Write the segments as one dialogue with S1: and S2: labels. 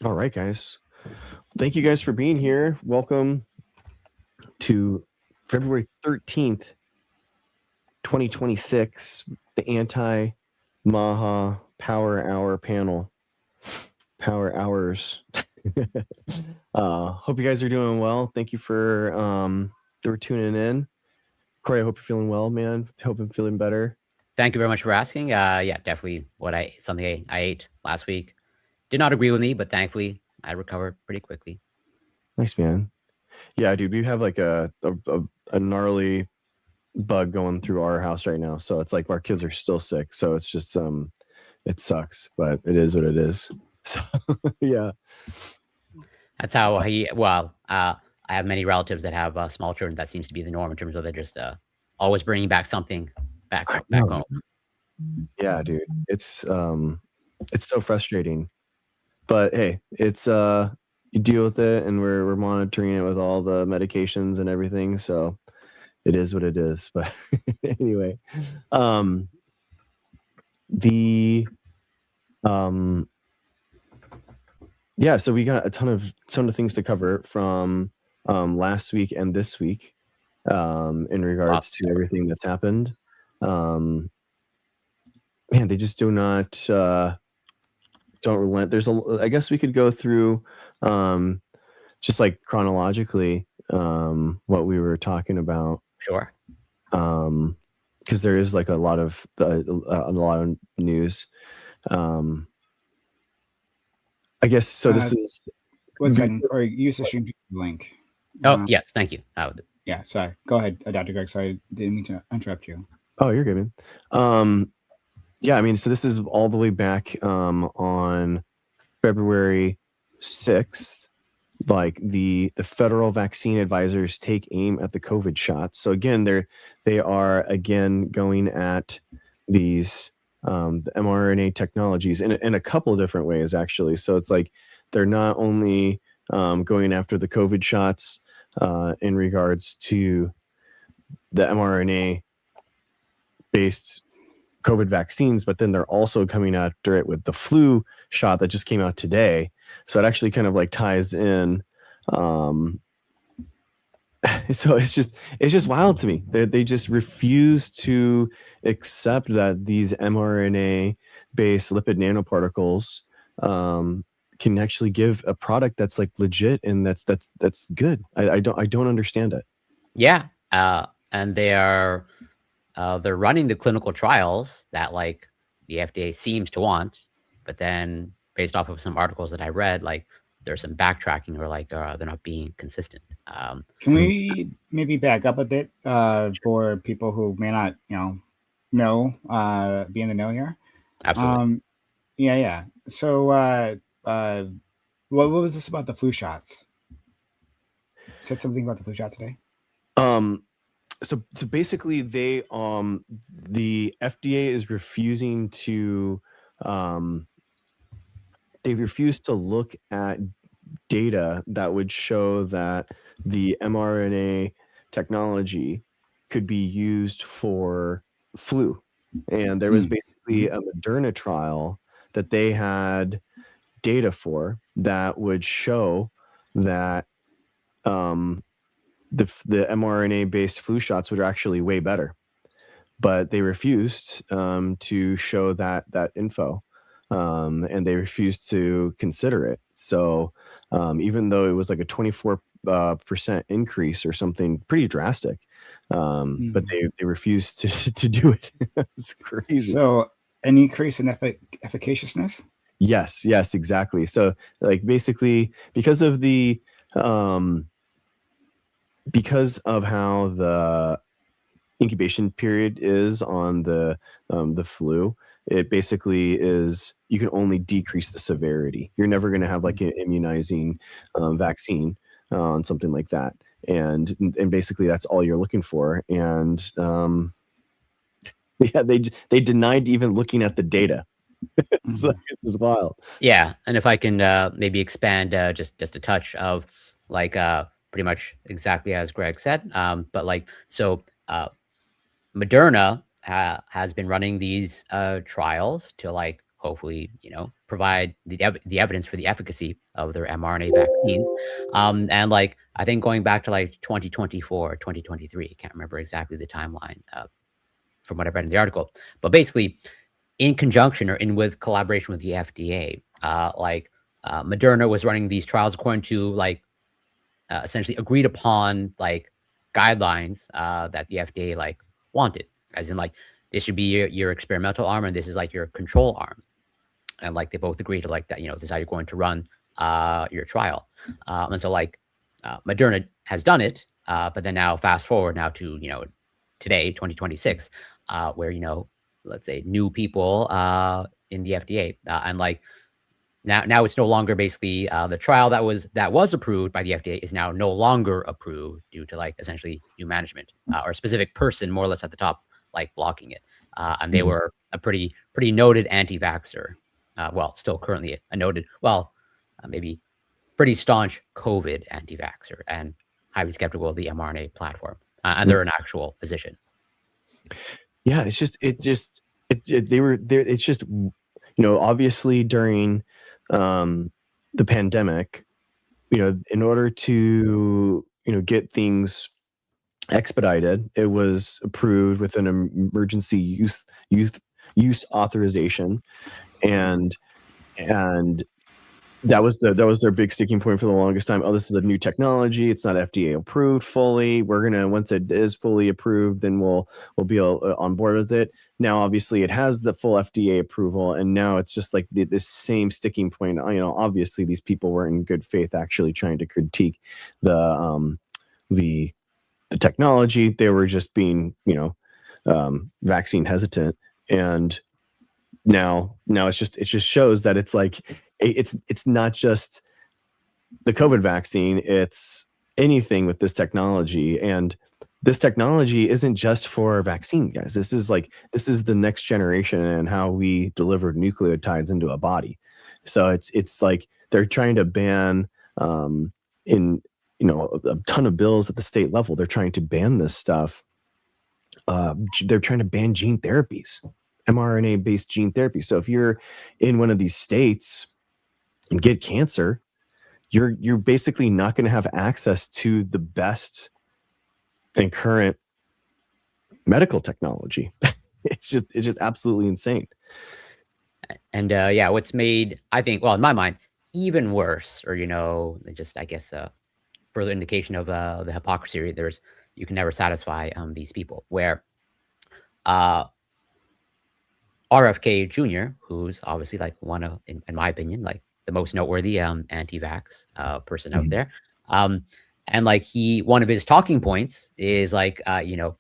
S1: All right, guys. Thank you guys for being here. Welcome to February 13th, 2026, the Anti Maha Power Hour panel. Power Hours. Hope you guys are doing well. Thank you for tuning in. Corey, I hope you're feeling well, man. Hope I'm feeling better.
S2: Thank you very much for asking. Yeah, definitely something I ate last week. Did not agree with me, but thankfully I recovered pretty quickly.
S1: Nice, man. Yeah, dude, we have like a gnarly bug going through our house right now. So it's like our kids are still sick. So it's just it sucks, but it is what it is. So yeah.
S2: That's how I have many relatives that have small children. That seems to be the norm in terms of they're just always bringing back something back home.
S1: Yeah, dude. It's so frustrating. But hey, it's you deal with it, and we're monitoring it with all the medications and everything. So it is what it is. But anyway, the yeah, so we got a ton of things to cover from last week and this week in regards to everything that's happened. Man, they just do not don't relent. I guess we could go through just like chronologically what we were talking about.
S2: Sure.
S1: Because there is like a lot of news. I guess so. This is
S3: 1 second, or use the stream link.
S2: Oh yes, thank you.
S3: Yeah, sorry. Go ahead, Dr. Greg. Sorry, didn't mean to interrupt you.
S1: Oh, you're good, man. Yeah, I mean, so this is all the way back on February 6th. Like the federal vaccine advisors take aim at the COVID shots. So again, they are again going at these the mRNA technologies in a couple of different ways, actually. So it's like they're not only going after the COVID shots in regards to the mRNA based COVID vaccines, but then they're also coming after it with the flu shot that just came out today. So it actually kind of like ties in. So it's just wild to me. They just refuse to accept that these mRNA based lipid nanoparticles can actually give a product that's like legit and that's good. I don't understand it.
S2: Yeah, and they're running the clinical trials that like the FDA seems to want, but then based off of some articles that I read, like there's some backtracking or like they're not being consistent.
S3: Can we maybe back up a bit for people who may not, be in the know here?
S2: Absolutely.
S3: Yeah. So, what was this about the flu shots? You said something about the flu shot today.
S1: So basically, the FDA is refusing to they refuse to look at data that would show that the mRNA technology could be used for flu. And there was basically a Moderna trial that they had data for that would show that the mRNA-based flu shots were actually way better. But they refused to show that info. And they refused to consider it. So even though it was like a 24% increase or something pretty drastic, but they refused to do it. It's crazy.
S3: So an increase in efficaciousness?
S1: Yes, exactly. So like basically because of how the incubation period is on the flu, it basically is you can only decrease the severity. You're never going to have like an immunizing vaccine on something like that, and basically that's all you're looking for. And yeah, they denied even looking at the data. It's like, it was wild.
S2: Yeah, and if I can maybe expand just a touch of like pretty much exactly as Greg said, but like so Moderna has been running these trials to like hopefully provide the evidence for the efficacy of their mRNA vaccines. And like, I think going back to like 2024, 2023, I can't remember exactly the timeline from what I read in the article, but basically in conjunction or in with collaboration with the FDA, Moderna was running these trials according to like essentially agreed upon like guidelines that the FDA like wanted, as in like this should be your experimental arm and this is like your control arm. And like they both agreed to like that, this is how you're going to run your trial. And so like Moderna has done it, but then now fast forward now to, today, 2026, where, let's say new people in the FDA and like now it's no longer basically the trial that was approved by the FDA is now no longer approved due to like essentially new management or a specific person more or less at the top like blocking it. And they were a pretty noted anti-vaxxer. Well, still currently a noted, maybe pretty staunch COVID anti-vaxxer and highly skeptical of the mRNA platform. And they're an actual physician.
S1: Yeah, it's just they were there. It's just obviously during the pandemic, in order to get things expedited, it was approved with an emergency use authorization, and that was their big sticking point for the longest time. Oh, this is a new technology. It's not FDA approved fully. We're gonna, once it is fully approved, then we'll be on board with it. Now, obviously, it has the full FDA approval, and now it's just like this same sticking point. Obviously, these people were in good faith, actually trying to critique the technology. They were just being, vaccine hesitant, and now it just shows that it's like it's not just the COVID vaccine, it's anything with this technology. And this technology isn't just for vaccine, guys. This is the next generation and how we deliver nucleotides into a body. So it's like they're trying to ban in a ton of bills at the state level. They're trying to ban this stuff. They're trying to ban gene therapies, mRNA-based gene therapy. So if you're in one of these states and get cancer, you're basically not going to have access to the best and current medical technology. It's just absolutely insane.
S2: And what's made, I think, well, in my mind, even worse, or just I guess further indication of the hypocrisy. You can never satisfy these people. Where RFK Jr., who's obviously like one of, in my opinion, like the most noteworthy anti-vax person out there. And like one of his talking points is like, there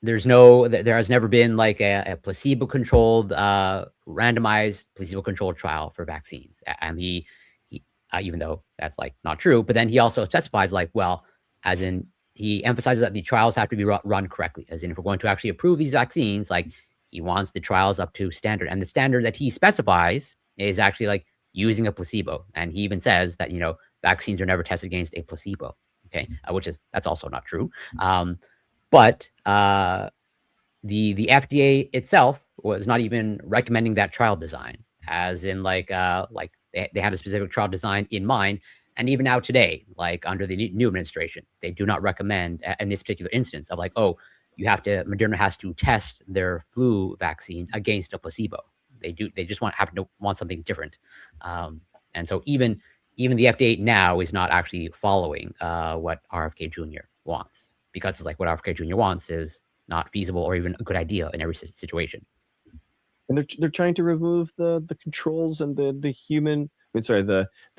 S2: has never been like a placebo-controlled, randomized placebo-controlled trial for vaccines. And he even though that's like not true, but then he also specifies like, well, as in he emphasizes that the trials have to be run correctly, as in if we're going to actually approve these vaccines, like he wants the trials up to standard. And the standard that he specifies is actually like using a placebo. And he even says that, vaccines are never tested against a placebo. Okay. That's also not true. But the FDA itself was not even recommending that trial design, as in like they had a specific trial design in mind. And even now today, like under the new administration, they do not recommend in this particular instance of like, oh, Moderna has to test their flu vaccine against a placebo. They just happen to want something different. And so even the FDA now is not actually following what RFK Jr. wants, because it's like what RFK Jr. wants is not feasible or even a good idea in every situation.
S1: And they're trying to remove the controls and the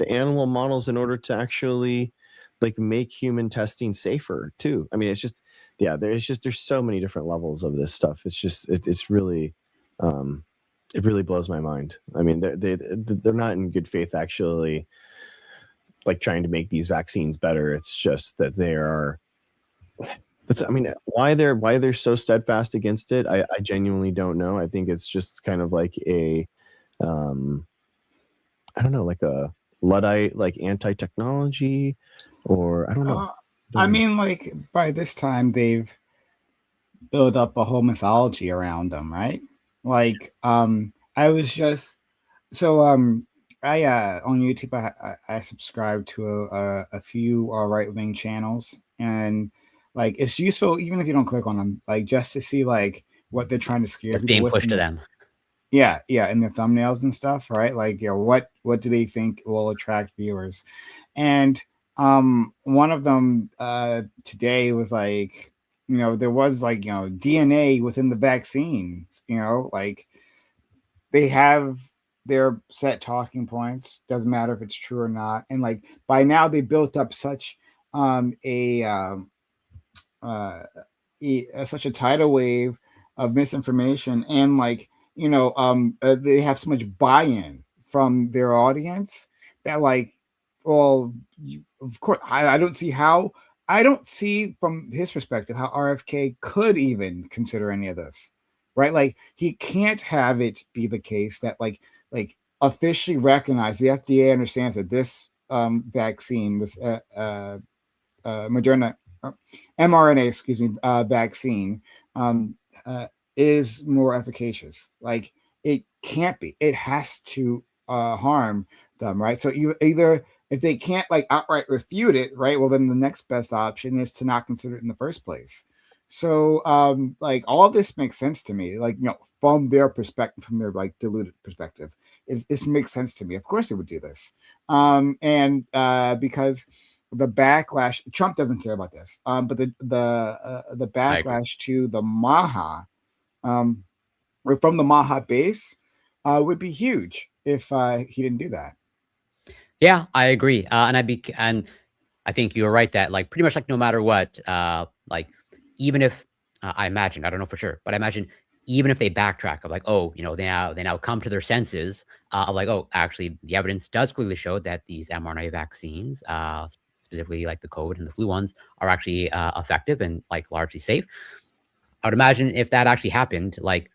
S1: animal models in order to actually like make human testing safer too. I mean, it's just, there's so many different levels of this stuff. It's just, it's really, it really blows my mind. I mean, they're not in good faith actually like trying to make these vaccines better. It's just that they are, why they're so steadfast against it, I genuinely don't know. I think it's just kind of like a, I don't know, like a Luddite, like anti-technology, or I don't know.
S3: I mean, like by this time they've built up a whole mythology around them, right? Like, I was just so I on YouTube I subscribe to a few right wing channels, and like it's useful even if you don't click on them, like just to see like what they're trying to scare
S2: It's
S3: people
S2: being
S3: with.
S2: pushed to them.
S3: Yeah, in the thumbnails and stuff, right? Like, what do they think will attract viewers? And one of them today was like, there was like, DNA within the vaccines, like they have their set talking points, doesn't matter if it's true or not. And like by now they built up such a uh, such a tidal wave of misinformation, and like they have so much buy-in from their audience that like, well, of course I don't see how, I don't see from his perspective how RFK could even consider any of this, right? Like he can't have it be the case that like officially recognize, the FDA understands that this vaccine, this Moderna mRNA, excuse me, vaccine um, uh, is more efficacious. Like it can't be. It has to harm them, right? So you either, if they can't like outright refute it, right? Well, then the next best option is to not consider it in the first place. So like all of this makes sense to me, like from their perspective, from their like diluted perspective, this makes sense to me. Of course they would do this, and because the backlash, Trump doesn't care about this, but the backlash to the Maha, or from the Maha base, would be huge if he didn't do that.
S2: Yeah, I agree. And I think you're right that like pretty much like no matter what, like even if I imagine, I don't know for sure, but I imagine even if they backtrack of like, oh, they now come to their senses of like, oh, actually the evidence does clearly show that these mRNA vaccines, specifically like the COVID and the flu ones, are actually effective and like largely safe. I would imagine if that actually happened, like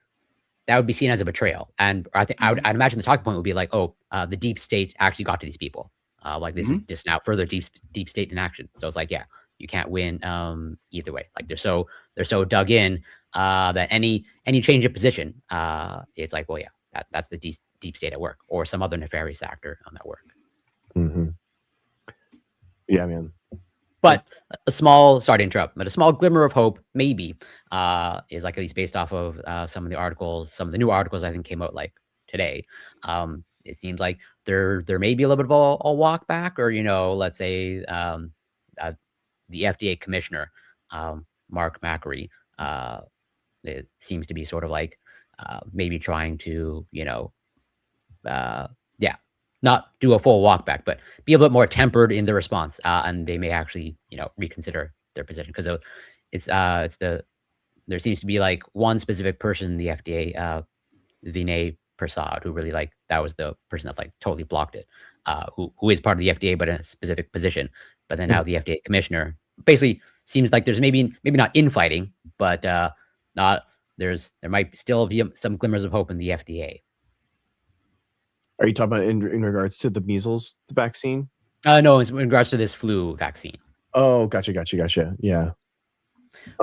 S2: that would be seen as a betrayal. And I think I'd imagine the talking point would be like, oh, the deep state actually got to these people. Like this is just now further deep state in action. So it's like, yeah, you can't win either way. Like they're so dug in that any change of position, it's like, well, yeah, that's the deep state at work, or some other nefarious actor on that work.
S1: Mm-hmm. Yeah, man.
S2: But a small, sorry to interrupt, but a small glimmer of hope, maybe, is like at least based off of some of the articles, some of the new articles I think came out like today. It seems like there may be a little bit of a walk back, or let's say the FDA commissioner, Mark Macri, it seems to be sort of like maybe trying to not do a full walk back, but be a bit more tempered in the response, and they may actually, reconsider their position, because there seems to be like one specific person in the FDA, Vinay Prasad, who really like that was the person that like totally blocked it, who is part of the FDA but in a specific position. But then now the FDA commissioner basically seems like there's maybe not infighting, but not there might still be some glimmers of hope in the FDA.
S1: Are you talking about in regards to the measles vaccine?
S2: No, in regards to this flu vaccine.
S1: Oh, gotcha. Yeah.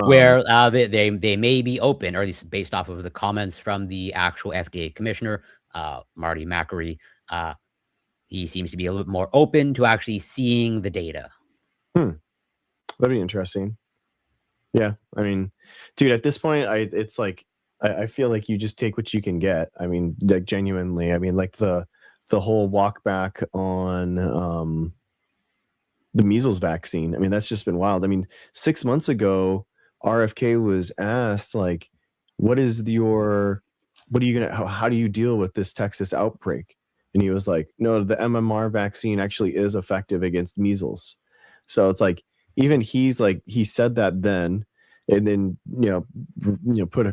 S2: Where they may be open, or at least based off of the comments from the actual FDA commissioner, Marty Makary, he seems to be a little bit more open to actually seeing the data.
S1: That'd be interesting. Yeah, I mean, dude, at this point, it's like I feel like you just take what you can get. I mean, like genuinely, I mean, like the whole walk back on the measles vaccine. I mean, that's just been wild. I mean, 6 months ago, RFK was asked like, what are you gonna, how do you deal with this Texas outbreak? And he was like, no, the MMR vaccine actually is effective against measles. So it's like, even he's like, he said that then, and then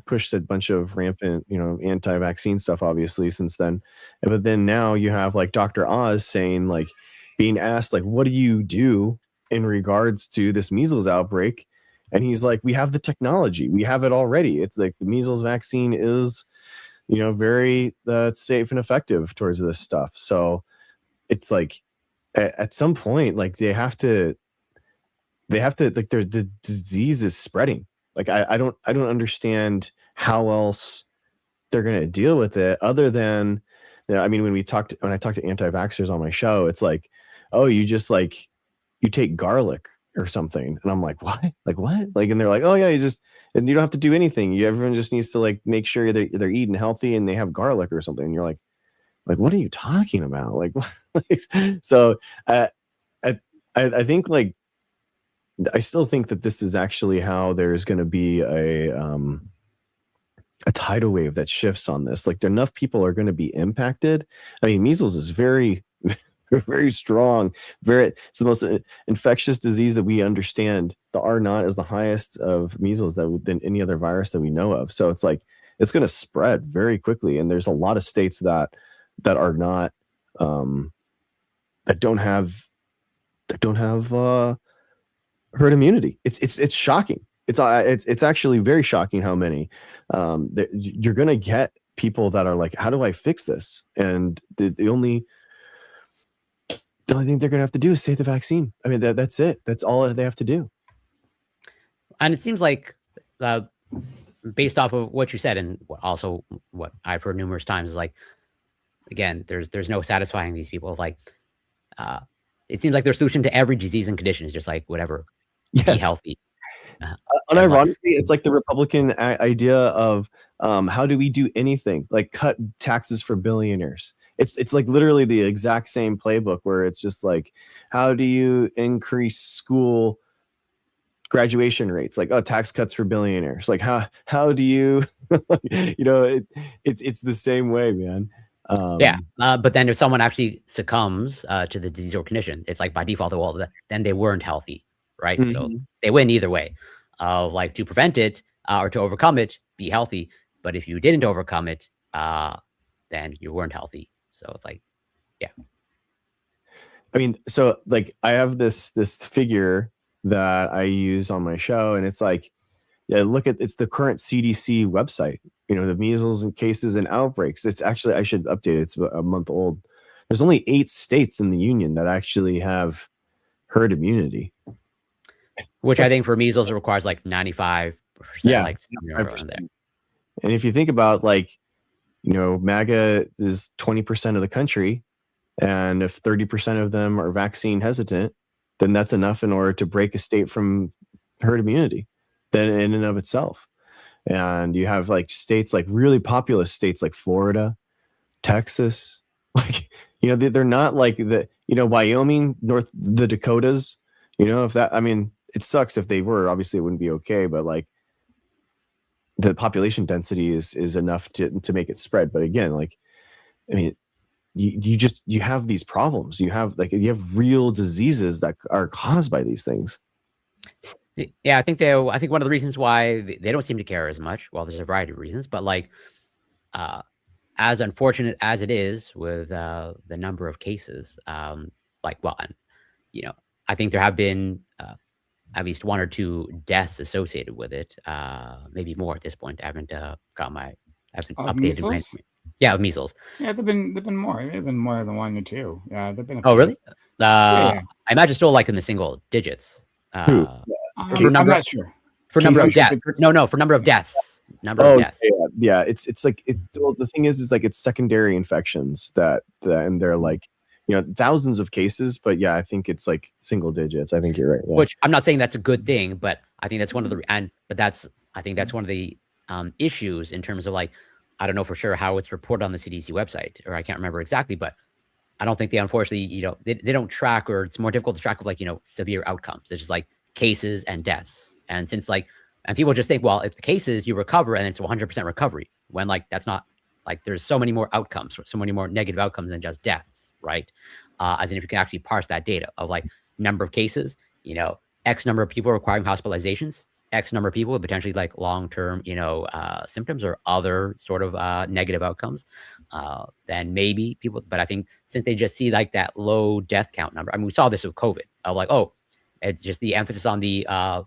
S1: pushed a bunch of rampant anti-vaccine stuff obviously since then. But then now you have like Dr. Oz saying, like, being asked like, what do you do in regards to this measles outbreak? And he's like, we have the technology, we have it already. It's like the measles vaccine is very safe and effective towards this stuff. So it's like at some point, like they have to like the disease is spreading. Like I don't understand how else they're going to deal with it other than, I mean, when I talk to anti-vaxxers on my show, it's like, oh, you just like, you take garlic or something. And I'm like, what? Like, what? Like, and they're like, oh yeah, and you don't have to do anything. Everyone just needs to like make sure they're eating healthy and they have garlic or something. And you're like, what are you talking about? Like, so I think like, I still think that this is actually how there's going to be a tidal wave that shifts on this. Like, enough people are going to be impacted. I mean, measles is very, very strong. It's the most infectious disease that we understand. The R naught is the highest of measles than any other virus that we know of. So it's like, it's going to spread very quickly. And there's a lot of states that are not, that don't have herd immunity. It's shocking. It's actually very shocking how many. You're going to get people that are like, how do I fix this? And the only thing they're going to have to do is say the vaccine. I mean, that's it. That's all they have to do.
S2: And it seems like, based off of what you said, and also what I've heard numerous times, is like, again, there's no satisfying these people. Like, it seems like their solution to every disease and condition is just like, whatever, be healthy.
S1: Unironically, it's like the Republican idea of how do we do anything? Like, cut taxes for billionaires. It's like literally the exact same playbook where it's just like, how do you increase school graduation rates? Like, oh, tax cuts for billionaires. Like, how do you, it's the same way, man.
S2: But then if someone actually succumbs to the disease or condition, it's like by default, well, then they weren't healthy, right? Mm-hmm. So they win either way. Like, to prevent it or to overcome it, be healthy. But if you didn't overcome it, then you weren't healthy. So it's like, yeah.
S1: I mean, so like, I have this figure that I use on my show, and it's like, yeah, it's the current CDC website, the measles and cases and outbreaks. It's actually, I should update it. It's a month old. There's only 8 states in the union that actually have herd immunity.
S2: Which I think for measles, it requires like 95%.
S1: Yeah.
S2: Like, around there.
S1: And if you think about, like, MAGA is 20% of the country. And if 30% of them are vaccine hesitant, then that's enough in order to break a state from herd immunity, then in and of itself. And you have like states, like really populous states like Florida, Texas, like, they're not like Wyoming, the Dakotas, if that, I mean, it sucks if they were, obviously it wouldn't be okay, but like, the population density is enough to make it spread. But again, like, I mean, you have these problems. You have real diseases that are caused by these things.
S2: Yeah, I think one of the reasons why they don't seem to care as much, well, there's a variety of reasons, but like, as unfortunate as it is with the number of cases, I think there have been at least 1 or 2 deaths associated with it, maybe more at this point. I haven't updated my. Yeah, of measles.
S3: Yeah, they've been more. They've been more than 1 or 2. Yeah, they've been.
S2: Oh, really? I imagine still like in the single digits.
S3: I'm not sure.
S2: For number of deaths. No, for number of deaths. Of deaths.
S1: Yeah. It's like the thing is like, it's secondary infections that and they're like, thousands of cases, but yeah, I think it's like single digits. I think you're right. Yeah.
S2: Which I'm not saying that's a good thing, but I think that's one of the I think that's one of the issues in terms of like, I don't know for sure how it's reported on the CDC website, or I can't remember exactly, but I don't think they unfortunately, they don't track, or it's more difficult to track of like, severe outcomes. It's just like cases and deaths. And since like, and people just think, well, if the cases you recover and it's 100% recovery, when like, that's not like, there's so many more outcomes, so many more negative outcomes than just deaths, right? As in if you can actually parse that data of like number of cases, X number of people requiring hospitalizations, X number of people with potentially like long-term, symptoms or other sort of negative outcomes, then maybe people, but I think since they just see like that low death count number, I mean, we saw this with COVID of like, oh, it's just the emphasis on the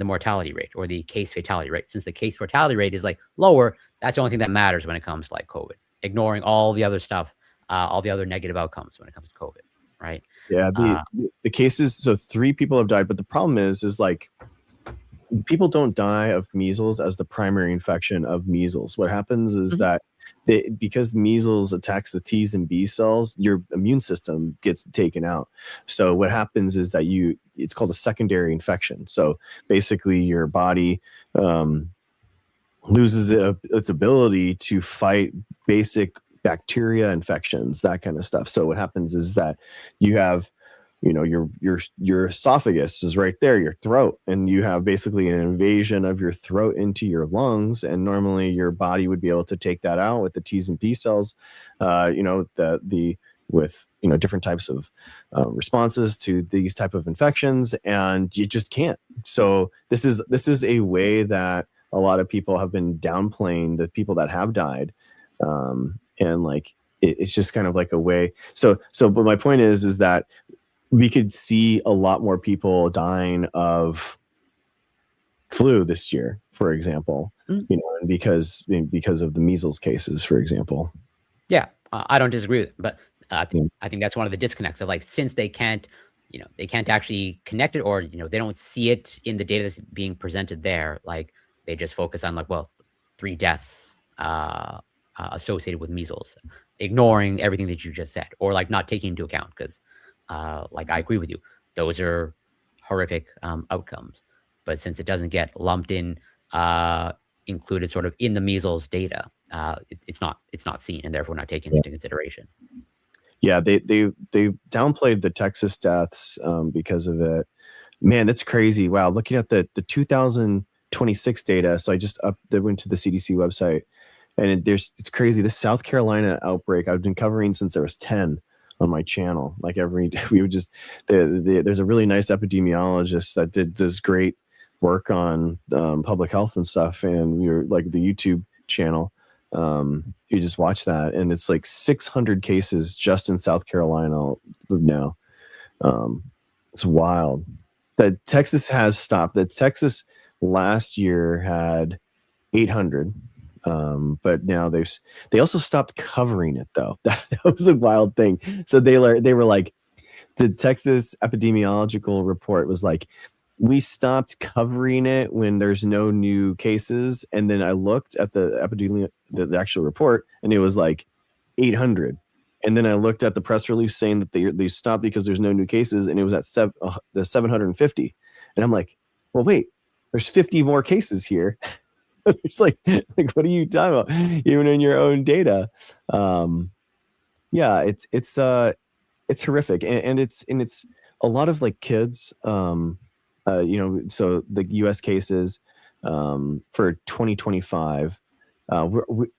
S2: mortality rate or the case fatality rate. Since the case fatality rate is like lower, that's the only thing that matters when it comes to like COVID, ignoring all the other stuff, all the other negative outcomes when it comes to COVID, right?
S1: Yeah, the cases, so 3 people have died, but the problem is like, people don't die of measles as the primary infection of measles. What happens is that because measles attacks the T's and B cells, your immune system gets taken out. So what happens is that it's called a secondary infection. So basically your body loses its ability to fight basic bacteria infections, that kind of stuff. So what happens is that you have, your esophagus is right there, your throat, and you have basically an invasion of your throat into your lungs. And normally your body would be able to take that out with the T's and B cells, with different types of responses to these type of infections, and you just can't. So this is a way that a lot of people have been downplaying the people that have died, and like it's just kind of like a way. So but my point is that we could see a lot more people dying of flu this year, for example, and because of the measles cases, for example.
S2: Yeah, I don't disagree with it, but I think that's one of the disconnects of, like, since they can't actually connect it, or they don't see it in the data that's being presented there. Like, they just focus on, like, well, 3 deaths associated with measles, ignoring everything that you just said, or like not taking into account, because like, I agree with you, those are horrific outcomes. But since it doesn't get lumped in, included sort of in the measles data, it's not seen, and therefore not taken into consideration.
S1: Yeah, they downplayed the Texas deaths because of it. Man, that's crazy. Wow, looking at the 2026 data. So I just went to the CDC website, and it's crazy. This South Carolina outbreak I've been covering since there was 10 on my channel. Like we would just there's a really nice epidemiologist that did this great work on public health and stuff, and we were like the YouTube channel. You just watch that, and it's like 600 cases just in South Carolina now. It's wild that Texas has stopped. That Texas last year had 800, but now they also stopped covering it, though. That was a wild thing. So they were like, the Texas epidemiological report was like, we stopped covering it when there's no new cases. And then I looked at the actual report, and it was like 800. And then I looked at the press release saying that they stopped because there's no new cases, and it was at 750. And I'm like, well, wait, there's 50 more cases here. It's like, what are you talking about? Even in your own data. Yeah, it's horrific. And it's a lot of like kids, so the US cases for 2025,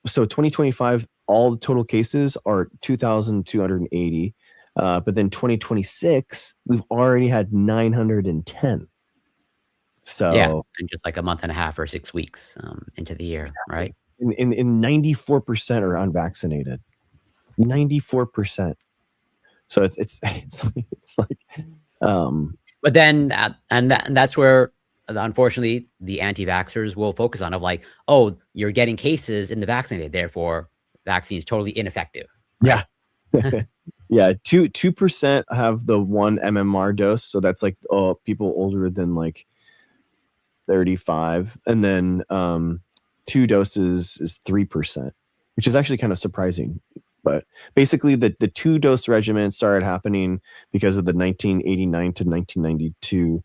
S1: so 2025, all the total cases are 2,280. But then 2026, we've already had 910. So
S2: yeah, in just like a month and a half or 6 weeks into the year, right?
S1: In 94% are unvaccinated. 94%. So it's like,
S2: but then and that's where, unfortunately, the anti-vaxxers will focus on, of like, oh, you're getting cases in the vaccinated, therefore vaccine is totally ineffective.
S1: Right? Yeah. Yeah, 2% have the 1 MMR dose, so that's like people older than like 35, and then 2 doses is 3%, which is actually kind of surprising. But basically, the 2-dose regimen started happening because of the 1989 to 1992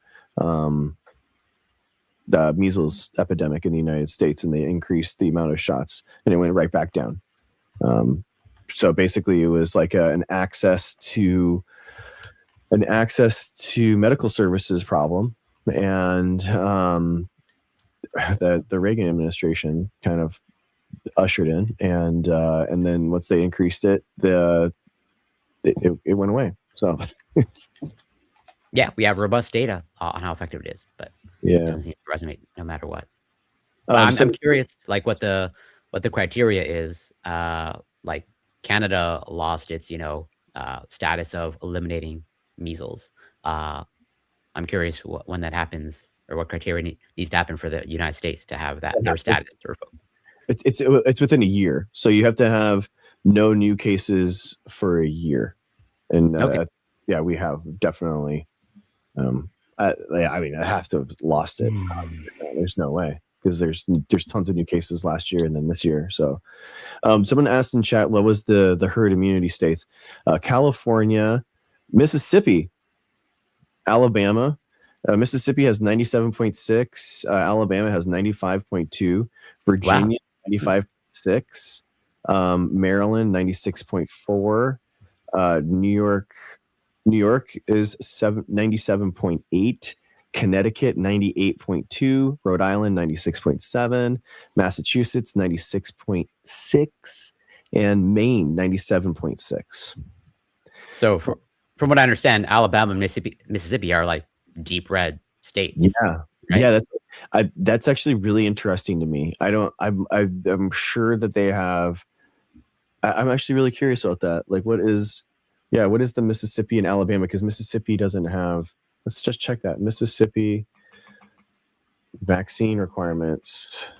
S1: the measles epidemic in the United States, and they increased the amount of shots, and it went right back down. So basically, it was like an access to medical services problem, and the Reagan administration kind of ushered in, and then once they increased it, it went away. So
S2: yeah, we have robust data on how effective it is, but
S1: yeah,
S2: it doesn't seem to resonate no matter what. I'm curious, like, what the criteria is. Like, Canada lost its status of eliminating measles. I'm curious when that happens, or what criteria needs to happen for the United States to have their status.
S1: It's within a year, so you have to have no new cases for a year, and
S2: okay.
S1: Yeah, we have definitely I mean, I have to have lost it. There's no way, because there's tons of new cases last year and then this year. So someone asked in chat, what was the herd immunity states? California, Mississippi, Alabama. Mississippi has 97.6. Alabama has 95.2. Virginia, 95.6. Maryland, 96.4. New York is 97.8. Connecticut, 98.2. Rhode Island, 96.7. Massachusetts, 96.6. And Maine, 97.6.
S2: So from what I understand, Alabama and Mississippi are like deep red states.
S1: Yeah.
S2: Right?
S1: Yeah, that's actually really interesting to me. I'm sure that they have. I'm actually really curious about that. Like, what is the Mississippi and Alabama? Because Mississippi doesn't have. Let's just check that. Mississippi vaccine requirements.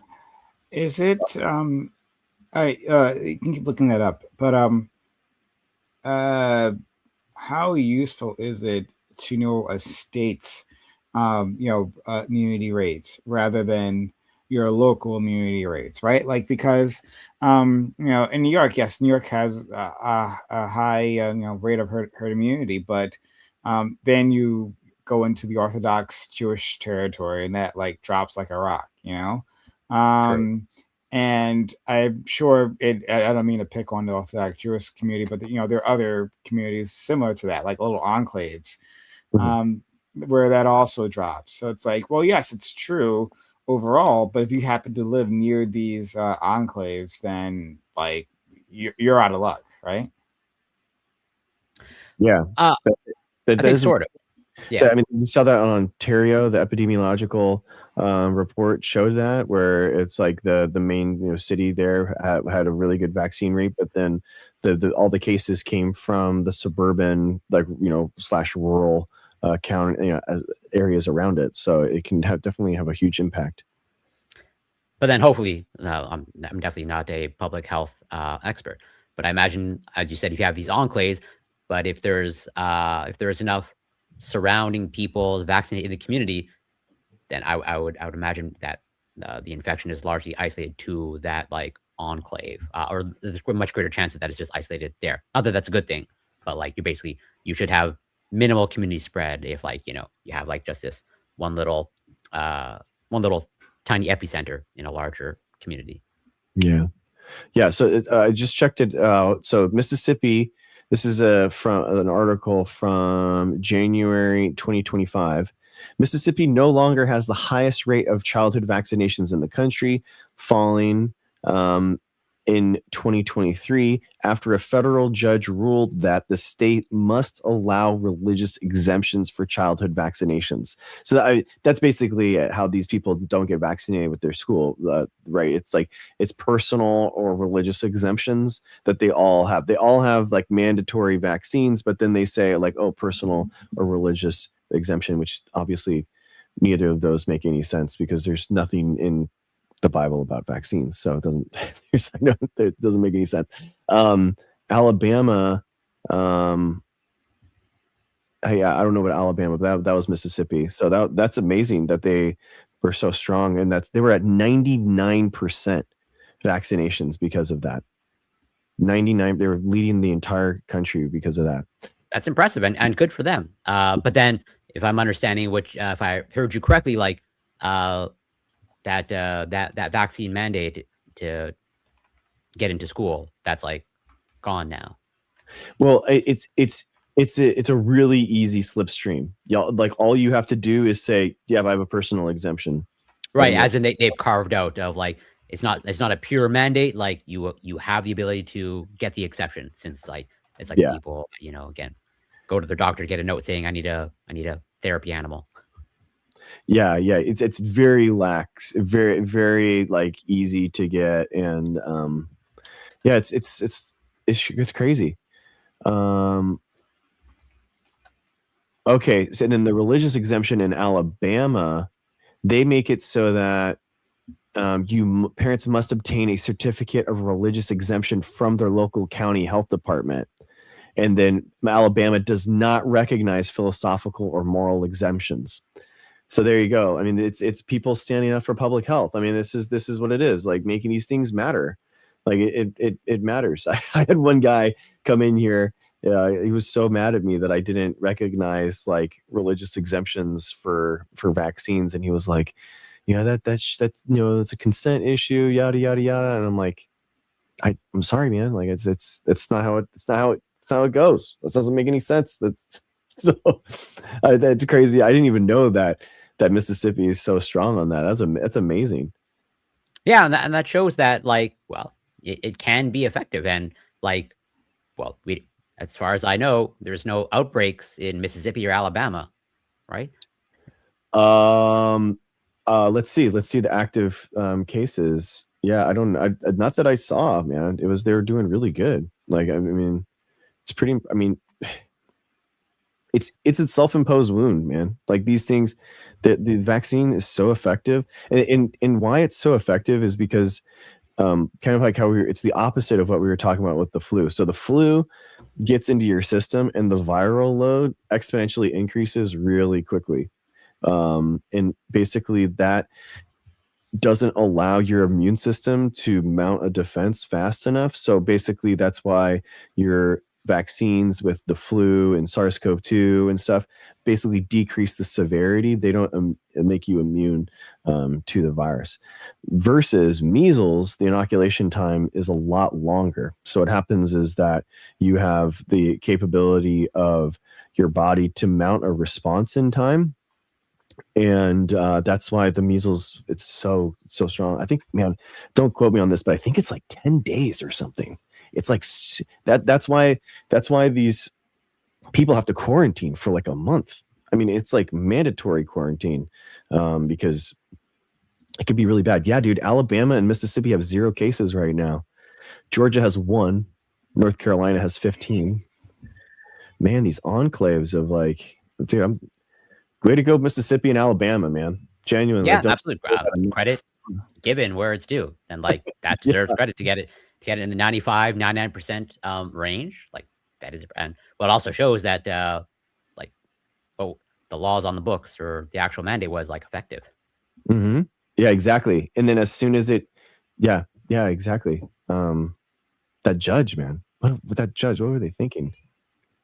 S3: Is it? You can keep looking that up. But how useful is it to know a state's immunity rates rather than your local immunity rates, right? Like, because in New York, yes, New York has a high rate of herd immunity, but then you go into the Orthodox Jewish territory and that like drops like a rock, and I'm sure I don't mean to pick on the Orthodox Jewish community, but there are other communities similar to that, like little enclaves, where that also drops. So it's like, well, yes, it's true overall, but if you happen to live near these enclaves, then like you're out of luck, right?
S1: Yeah,
S2: I think sort of. Yeah,
S1: I mean, you saw that on Ontario. The epidemiological report showed that, where it's like the main city there had a really good vaccine rate, but then all the cases came from the suburban, like / rural county areas around it. So it can definitely have a huge impact.
S2: But then hopefully, I'm definitely not a public health expert, but I imagine, as you said, if you have these enclaves, but if there's enough surrounding people vaccinated in the community, then I would imagine that the infection is largely isolated to that like enclave, or there's a much greater chance that it's just isolated there. Not that that's a good thing, but like you should have minimal community spread if like you have like just this one little tiny epicenter in a larger community.
S1: Yeah. So I just checked it out. So Mississippi. This is from an article from January 2025. Mississippi no longer has the highest rate of childhood vaccinations in the country, falling in 2023 after a federal judge ruled that the state must allow religious exemptions for childhood vaccinations. So that's basically how these people don't get vaccinated with their school, right? It's like it's personal or religious exemptions that they all have. They all have like mandatory vaccines, but then they say like, oh, personal or religious exemption, which obviously neither of those make any sense because there's nothing in the Bible about vaccines, so it doesn't. It doesn't make any sense. Alabama, I don't know about Alabama, but that was Mississippi. So that's amazing that they were so strong, and they were at 99% vaccinations because of that. 99. They were leading the entire country because of that.
S2: That's impressive and good for them. But then, if I'm understanding, if I heard you correctly, like that vaccine mandate to get into school, that's like gone now.
S1: Well, it's a really easy slipstream. Y'all, like all you have to do is say, yeah, I have a personal exemption.
S2: Right, as in they've carved out of like it's not a pure mandate. Like you have the ability to get the exception, since like it's like people again go to their doctor, get a note saying I need a therapy animal.
S1: Yeah, it's very lax, very very like easy to get, and it's crazy. Okay, so then the religious exemption in Alabama, they make it so that parents must obtain a certificate of religious exemption from their local county health department, And then Alabama does not recognize philosophical or moral exemptions. So there you go. I mean, it's people standing up for public health. I mean, this is what it is, like making these things matter. Like it matters. I had one guy come in here. He was so mad at me that I didn't recognize like religious exemptions for vaccines, and he was like, that's it's a consent issue, yada yada yada. And I'm like, I'm sorry, man. Like it's not how it goes. That doesn't make any sense. That's so that's crazy. I didn't even know that Mississippi is so strong on that. That's amazing.
S2: Yeah, and that shows that like, well, it can be effective, and like, well, as far as I know, there's no outbreaks in Mississippi or Alabama, right?
S1: Let's see the active cases. Yeah, not that I saw, man. They were doing really good. Like, I mean, it's pretty. I mean, it's a self-imposed wound, man. Like these things, the vaccine is so effective, and why it's so effective is because kind of like how it's the opposite of what we were talking about with the flu. So the flu gets into your system and the viral load exponentially increases really quickly. And basically that doesn't allow your immune system to mount a defense fast enough. So basically that's why your vaccines with the flu and SARS-CoV-2 and stuff basically decrease the severity. They don't make you immune to the virus. Versus measles, the inoculation time is a lot longer. So what happens is that you have the capability of your body to mount a response in time. And that's why the measles, it's so strong. I think, man, don't quote me on this, but I think it's like 10 days or something. It's like that's why these people have to quarantine for like a month. I mean, it's like mandatory quarantine because it could be really bad. Yeah, dude, Alabama and Mississippi have 0 cases right now. Georgia has 1. North Carolina has 15. Man, these enclaves of like, dude, way to go, Mississippi and Alabama, man. Genuinely.
S2: Yeah, absolutely. Credit given where it's due, and like that deserves credit to get it in the 95, 99% range. Like that is, and what also shows that like, oh, the laws on the books or the actual mandate was like effective.
S1: Mm-hmm. Yeah, exactly. And then as soon as yeah, exactly. That judge, man. What were they thinking?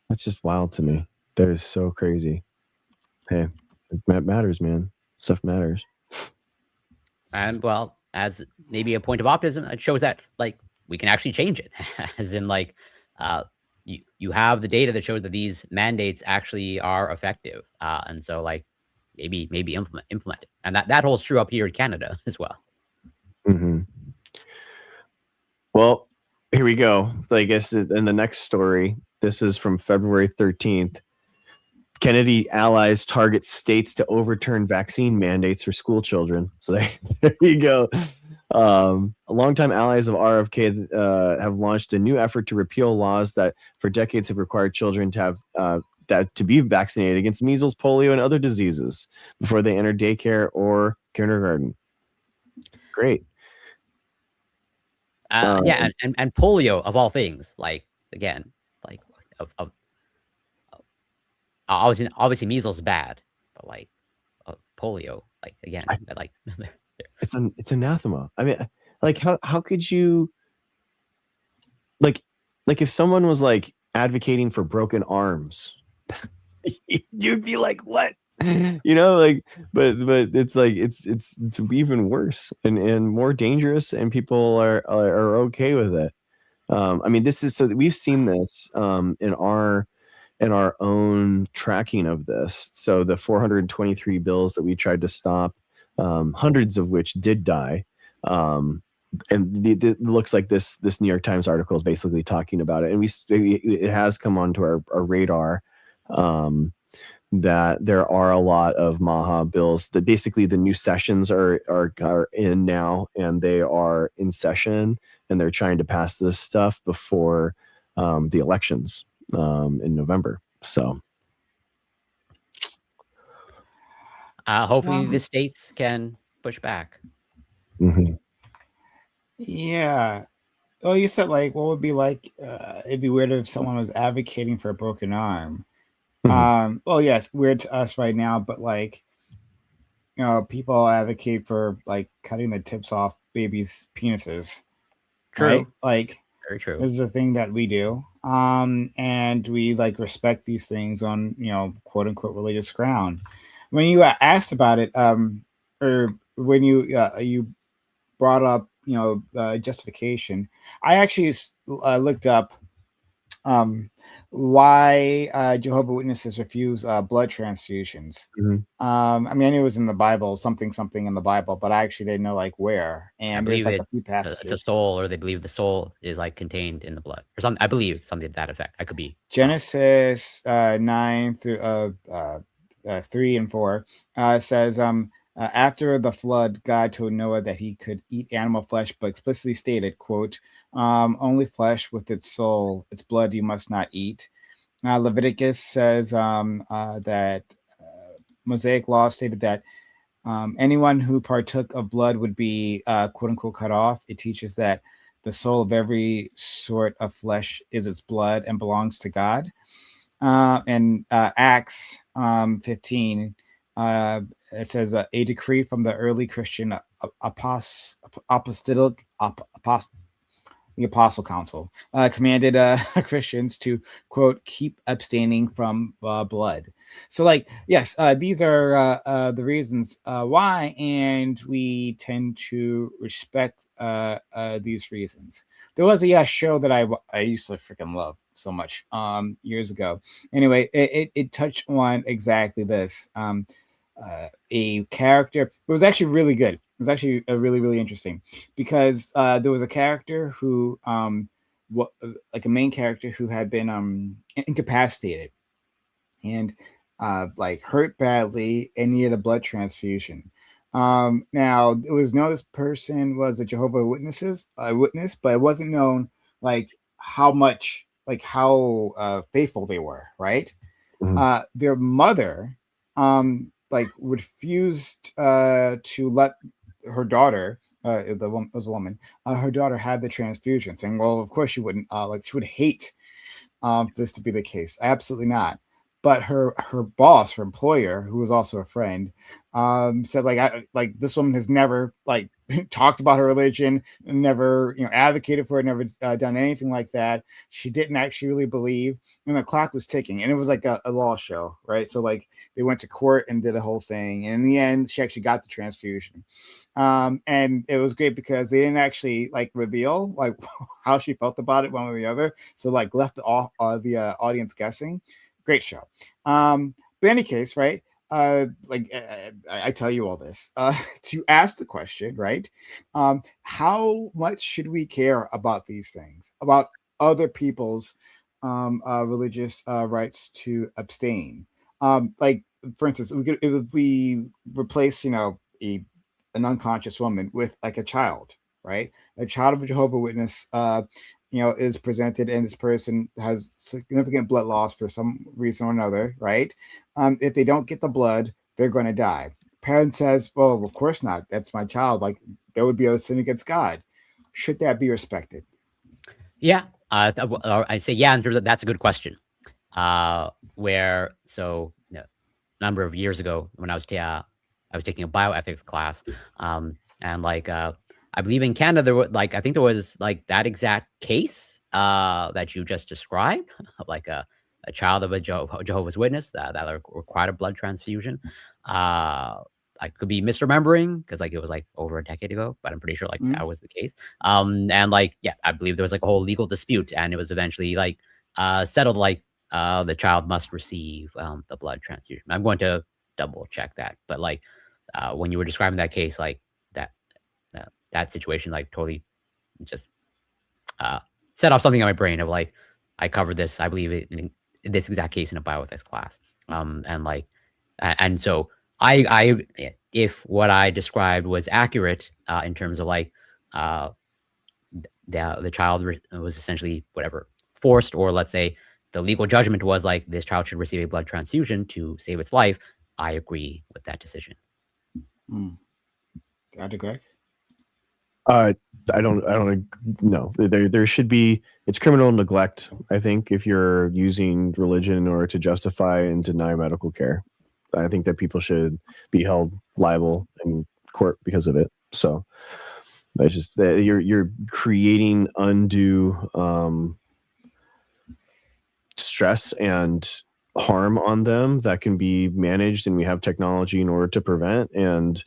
S1: That's just wild to me. That is so crazy. Hey, it matters, man. Stuff matters.
S2: And well, as maybe a point of optimism, it shows that like we can actually change it. As in like, you have the data that shows that these mandates actually are effective, and so like maybe implement it, and that holds true up here in Canada as well.
S1: Mm-hmm. Well, here we go. So I guess in the next story, this is from February 13th. Kennedy allies target states to overturn vaccine mandates for school children. So there you go. Longtime allies of RFK have launched a new effort to repeal laws that for decades have required children to have to be vaccinated against measles, polio, and other diseases before they enter daycare or kindergarten. Great.
S2: Yeah, and polio of all things, like again, like of obviously measles is bad, but like polio, like again, like
S1: it's anathema. I mean, like how could you like if someone was like advocating for broken arms, you'd be like, what? Like, but it's like it's even worse and more dangerous, and people are okay with it. I mean, this is so that we've seen this in our own tracking of this. So the 423 bills that we tried to stop, hundreds of which did die. And it looks like this New York Times article is basically talking about it, and it has come onto our radar that there are a lot of Maha bills that basically the new sessions are in now, and they are in session, and they're trying to pass this stuff before the elections in November. So
S2: hopefully the states can push back.
S1: Mm-hmm.
S3: Yeah. Oh, you said like what would be like? It'd be weird if someone was advocating for a broken arm. Well, yes, weird to us right now, but like people advocate for like cutting the tips off babies' penises, right?
S2: True.
S3: Like
S2: Very true.
S3: this is a thing that we do, and we like respect these things on quote unquote religious ground. When you asked about it, or when you brought up justification, I actually looked up um, why Jehovah Witnesses refuse blood transfusions.
S1: Mhm.
S3: I mean, I knew it was in the Bible, something in the Bible, but I actually didn't know like where.
S2: I
S3: And there's
S2: believe
S3: like a few
S2: it's a
S3: passages.
S2: soul, or they believe the soul is like contained in the blood, or something. I believe something to that effect. I could be wrong.
S3: Genesis 9 through 3 and 4 says, after the flood, God told Noah that he could eat animal flesh, but explicitly stated, quote, only flesh with its soul, its blood you must not eat. Leviticus says that Mosaic law stated that anyone who partook of blood would be quote unquote cut off. It teaches that the soul of every sort of flesh is its blood and belongs to God. And Acts 15, it says a decree from the early Christian apostolic the Apostle Council commanded Christians to quote keep abstaining from blood. So, like, yes, these are the reasons why, and we tend to respect these reasons. There was a show that I used to freaking love so much years ago. Anyway, it touched on exactly this. A character. It was actually really good. It was actually really interesting because there was a character who like a main character who had been incapacitated and like hurt badly and needed a blood transfusion. Now it was known this person was a Jehovah Witnesses witness, but it wasn't known like how much like how faithful they were, right?
S1: Mhm.
S3: Their mother like refused to let her daughter was a woman her daughter had the transfusion, saying, well, of course she wouldn't like she would hate for this to be the case. Absolutely not. But her boss, her employer, who was also a friend, said like this woman has never like talked about her religion, never advocated for it, never done anything like that. She didn't actually really believe, and the clock was ticking, and it was like a law show, right? So like they went to court and did a whole thing, and in the end, she actually got the transfusion, and it was great because they didn't actually like reveal like how she felt about it one way or the other, so like left the audience guessing. Great show. But in any case, right? I tell you all this to ask the question, right? How much should we care about these things, about other people's religious rights to abstain? Like, for instance, if we replace, an unconscious woman with like a child, right? A child of a Jehovah Witness, is presented and this person has significant blood loss for some reason or another, right? If they don't get the blood, they're going to die. Parent says, well, of course not. That's my child. Like, that would be a sin against God. Should that be respected?
S2: Yeah, I say yeah in terms of that's a good question. Where so a number of years ago when I was taking a bioethics class, and like I believe in Canada there was like I think there was like that exact case that you just described, of like a child of a Jehovah's Witness that required a blood transfusion. I could be misremembering because like it was like over a decade ago, but I'm pretty sure like that was the case. And like yeah, I believe there was like a whole legal dispute, and it was eventually like settled like the child must receive the blood transfusion. I'm going to double check that, but like when you were describing that case, like that situation, like totally just set off something in my brain of like I covered this, I believe in this exact case in a bioethics class, and like and so if what I described was accurate in terms of like uh, the child was essentially whatever forced, or let's say the legal judgment was like this child should receive a blood transfusion to save its life, I agree with that decision.
S3: Dr. Greg?
S1: I don't know. There should be, it's criminal neglect, I think, if you're using religion in order to justify and deny medical care. I think that people should be held liable in court because of it. So I just, you're creating undue stress and harm on them that can be managed, and we have technology in order to prevent. And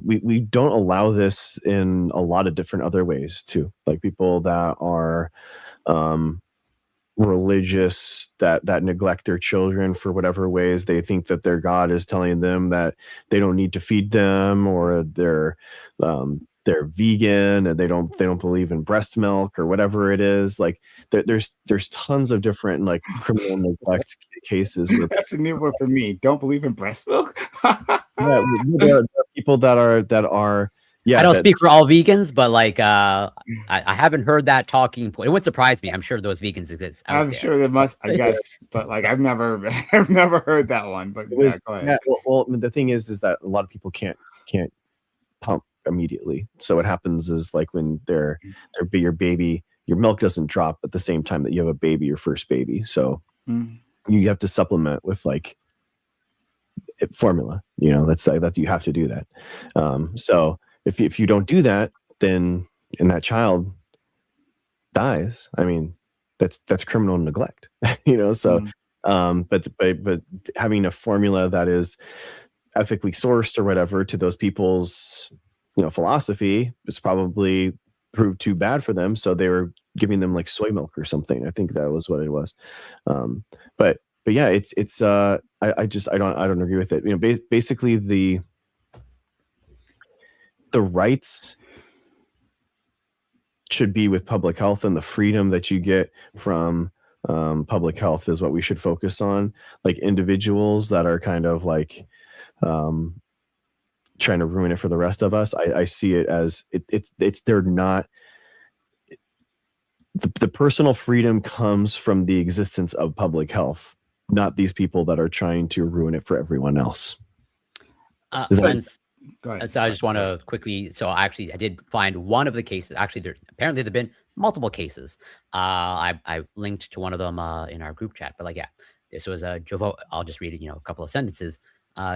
S1: we don't allow this in a lot of different other ways too, like people that are religious that neglect their children for whatever ways they think that their God is telling them that they don't need to feed them, or they're vegan and they don't believe in breast milk or whatever it is. Like there's tons of different like criminal neglect cases where
S3: That's a new word for me. Don't believe in breast milk.
S1: there are people that are yeah,
S2: I don't speak for all vegans, but like I haven't heard that talking point. It wouldn't surprise me. I'm sure those vegans exist.
S3: I'm sure there must, I guess, but like I've never heard that one. But yeah, go ahead.
S1: Well, the thing is that a lot of people can't pump immediately. So what happens is like when your baby, your milk doesn't drop at the same time that you have a baby, your first baby. So you have to supplement with like formula. That's that you have to do that. So if you don't do that, then and that child dies, I mean, that's criminal neglect. So but having a formula that is ethically sourced or whatever to those people's philosophy is probably proved too bad for them, so they were giving them like soy milk or something. I think that was what it was. But yeah, it's I don't agree with it. Basically the rights should be with public health, and the freedom that you get from public health is what we should focus on. Like individuals that are kind of like trying to ruin it for the rest of us, I see it as they're not. The personal freedom comes from the existence of public health, not these people that are trying to ruin it for everyone else.
S2: Go ahead. So I just want to quickly. So I did find one of the cases. Actually, there've been multiple cases. I linked to one of them in our group chat. But like, yeah, this was a I'll just read it. A couple of sentences.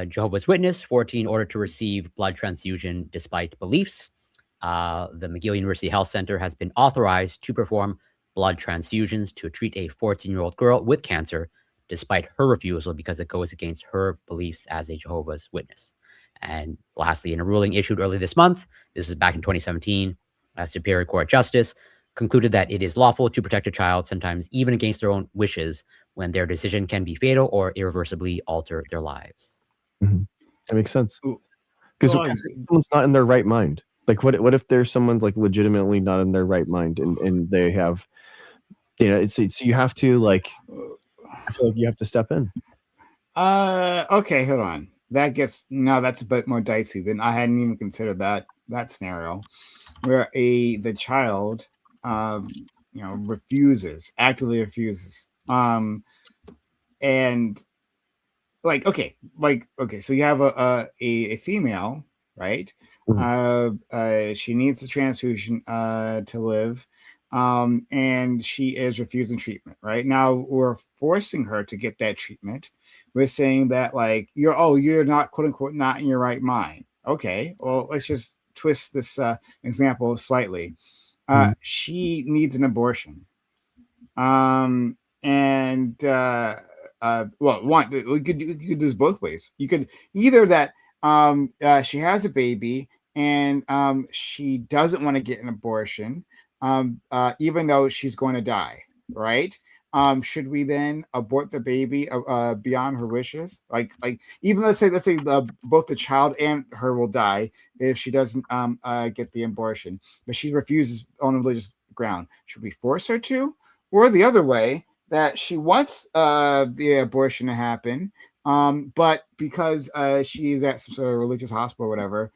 S2: Jehovah's Witness, 14, ordered to receive blood transfusion despite beliefs. The McGill University Health Center has been authorized to perform blood transfusions to treat a 14-year-old girl with cancer, despite her refusal because it goes against her beliefs as a Jehovah's Witness. And lastly, in a ruling issued early this month, this is back in 2017, a Superior Court Justice concluded that it is lawful to protect a child, sometimes even against their own wishes, when their decision can be fatal or irreversibly alter their lives.
S1: Mm-hmm. That makes sense. Because someone's not in their right mind. Like, what if there's someone like legitimately not in their right mind, and they have, it's you have to like, I feel like you have to step in.
S3: Okay, hold on. That's a bit more dicey than I hadn't even considered that scenario, where the child, actively refuses, and okay, so you have a female, right? Mm-hmm. She needs the transfusion to live, and she is refusing treatment. Right now, we're forcing her to get that treatment. We're saying that like you're not, quote unquote, not in your right mind. Okay, well, let's just twist this example slightly. She needs an abortion, and one, you could do this both ways. You could either that she has a baby and she doesn't want to get an abortion, even though she's going to die, right? Should we then abort the baby beyond her wishes? Like even let's say both the child and her will die if she doesn't get the abortion, but she refuses on religious ground. Should we force her to, or the other way, that she wants the abortion to happen, but because she's at some sort of religious hospital or whatever,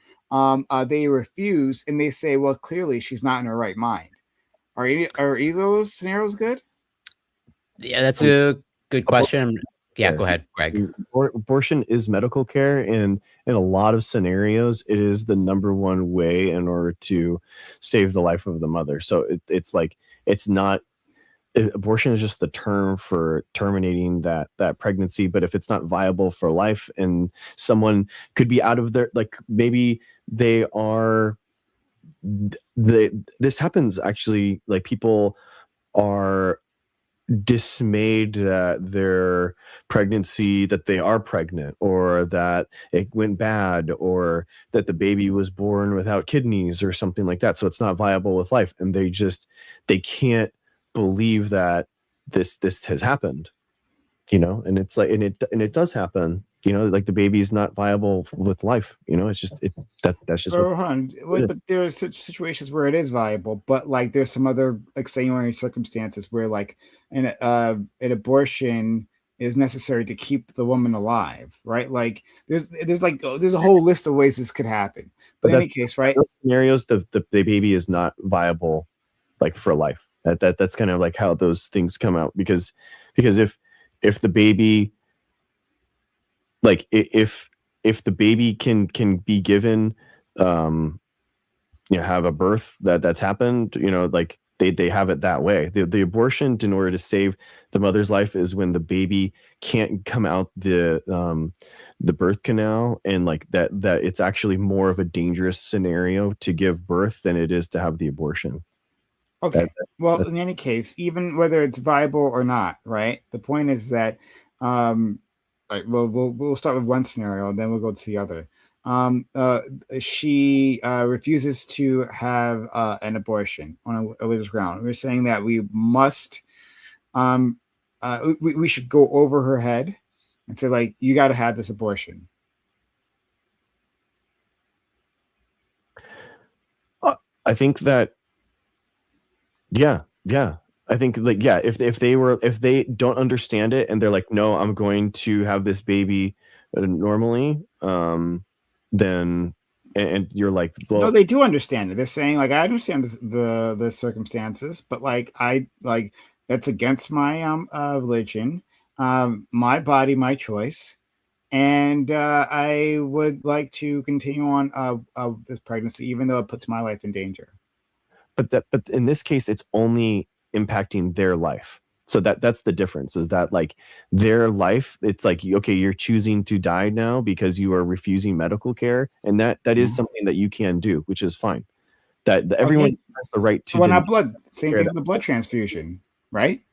S3: they refuse, and they say, well, clearly she's not in her right mind. Are either of those scenarios good?
S2: Yeah, that's a good question. Yeah, go ahead, Greg.
S1: Abortion is medical care, and in a lot of scenarios, it is the number one way in order to save the life of the mother. So it's like it's not abortion is just the term for terminating that pregnancy. But if it's not viable for life, and someone could be out of their, like, maybe they are this happens actually, like people are dismayed that their pregnancy, that they are pregnant, or that it went bad, or that the baby was born without kidneys or something like that, so it's not viable with life, and they can't believe that this has happened, and it's like, and it does happen, like the baby's not viable with life, it's just that's just
S3: Oh,
S1: what
S3: hold on.
S1: it is.
S3: But there are such situations where it is viable, but like there's some other extenuating circumstances where like an abortion is necessary to keep the woman alive, right? Like there's a whole list of ways this could happen. But
S1: But
S3: in
S1: that's
S3: any case, right?
S1: those scenarios, the baby is not viable, like for life. That's kind of like how those things come out, because if the baby, like if the baby can be given, um have a birth that's happened, like they have it that way. The abortion, in order to save the mother's life, is when the baby can't come out the birth canal, and like that it's actually more of a dangerous scenario to give birth than it is to have the abortion.
S3: Okay. Well,
S1: That's
S3: in any case, even whether it's viable or not, right? The point is that, um, right, we'll start with one scenario, and then we'll go to the other. Um, uh, she refuses to have an abortion on a religious ground. We're saying that we must, um, we should go over her head and say, like, you got to have this abortion.
S1: I think that, yeah, yeah. I think, like, yeah, if they don't understand it and they're like, no, I'm going to have this baby normally, then, and you're like,
S3: No,
S1: well,
S3: they do understand it. They're saying, like, I understand the circumstances, but like I like that's against my religion, my body, my choice, and I would like to continue on this pregnancy, even though it puts my life in danger.
S1: but in this case, it's only impacting their life. So that's the difference, is that, like, their life, it's like, okay, you're choosing to die now because you are refusing medical care, and that is
S3: Mhm.
S1: something that you can do, which is fine. That everyone
S3: Okay,
S1: has the right to
S3: well,
S1: deny
S3: not blood. Same
S1: care.
S3: thing with the blood transfusion, right?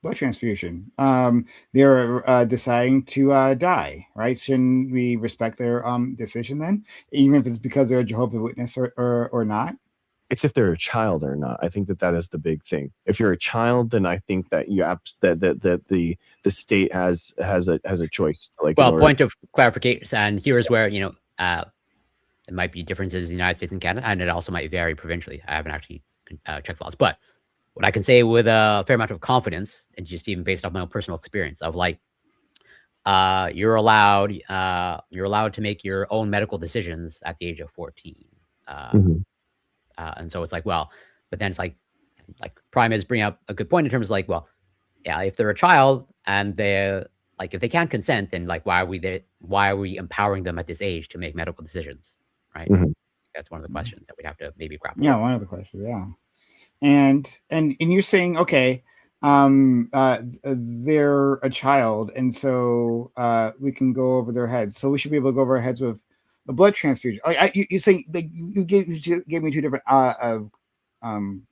S3: Blood transfusion. They're deciding to die, right? Shouldn't we respect their decision then, even if it's because they're a Jehovah's Witness or not?
S1: It's if they're a child or not. I think that is the big thing. If you're a child, then I think that that the state has a choice, like, in
S2: Well,
S1: order.
S2: point of clarification, and here's where, it might be differences in the United States and Canada, and it also might vary provincially. I haven't actually checked laws, but what I can say with a fair amount of confidence, and just even based off my own personal experience of, like, you're allowed to make your own medical decisions at the age of 14. Uh,
S1: Mhm.
S2: and so it's like, well, but then it's like Prime is bringing up a good point in terms of, like, well, yeah, if they're a child and they're like, if they can't consent, then, like, why are we empowering them at this age to make medical decisions, right?
S1: Mhm.
S2: That's one of the questions that we'd have to maybe grapple
S3: Yeah,
S2: with.
S3: one of the questions. Yeah. And you're saying, okay, they're a child, and so we can go over their heads, so we should be able to go over our heads with the blood transfusion. You saying, like, you gave me um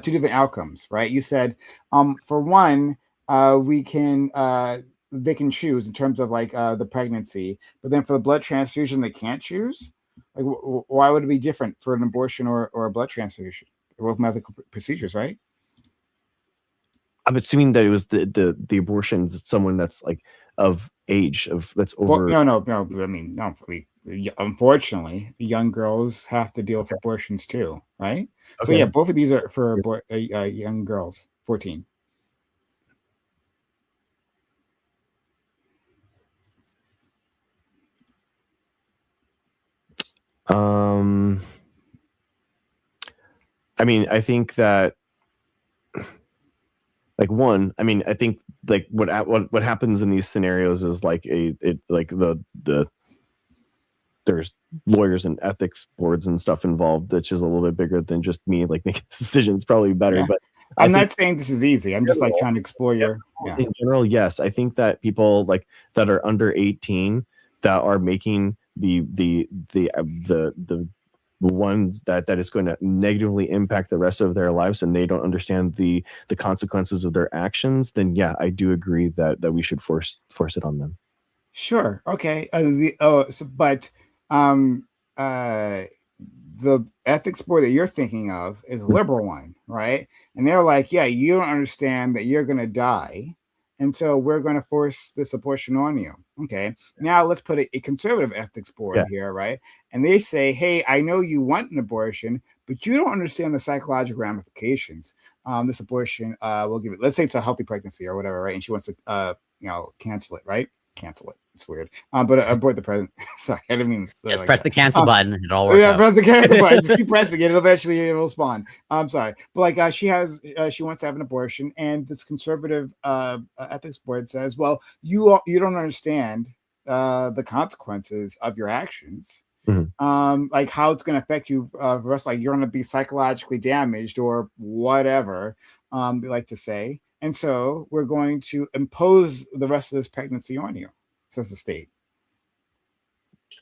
S3: two different outcomes, right? You said, for one, we can they can choose in terms of like the pregnancy, but then for the blood transfusion they can't choose. Like, why would it be different for an abortion or a blood transfusion? They're both medical procedures, right?
S1: I'm assuming that it was the abortions, someone that's, like, of age, of that's
S3: Well,
S1: over.
S3: no. I mean, no. Unfortunately, young girls have to deal with abortions too, right? So yeah,
S1: Okay.
S3: both of these are for young girls, 14.
S1: Um, I mean, I think that like one, I mean, I think like what happens in these scenarios is like the there's lawyers and ethics boards and stuff involved, which is a little bit bigger than just me like making decisions. Probably better,
S3: Yeah.
S1: but
S3: I'm
S1: think
S3: not saying this is easy. I'm just like trying to explore your. Yeah.
S1: in general, yes, I think that people like that are under 18 that are making the one that is going to negatively impact the rest of their lives, and they don't understand the consequences of their actions, then yeah, I do agree that we should force it on them.
S3: Sure. Okay. But um, uh, the ethics board that you're thinking of is a liberal one, right? And they're like, yeah, you don't understand that you're going to die. And so we're going to force this abortion on you. Okay. Now let's put a conservative ethics board
S1: Yeah.
S3: here, right? And they say, hey, I know you want an abortion, but you don't understand the psychological ramifications. This abortion will give it, let's say it's a healthy pregnancy or whatever, right? And she wants to, cancel it, right? Cancel it. It's weird. But abort the president. Sorry, I didn't mean.
S2: Just
S3: like
S2: press
S3: that.
S2: the cancel button. It all works out.
S3: Press the cancel button. Just keep pressing it. Eventually, it will spawn. I'm sorry, but like she wants to have an abortion, and this conservative ethics board says, "Well, you don't understand the consequences of your actions."
S1: Mm-hmm.
S3: Like how it's going to affect you for the rest, like you're going to be psychologically damaged or whatever they like to say, and so we're going to impose the rest of this pregnancy on you, says the state.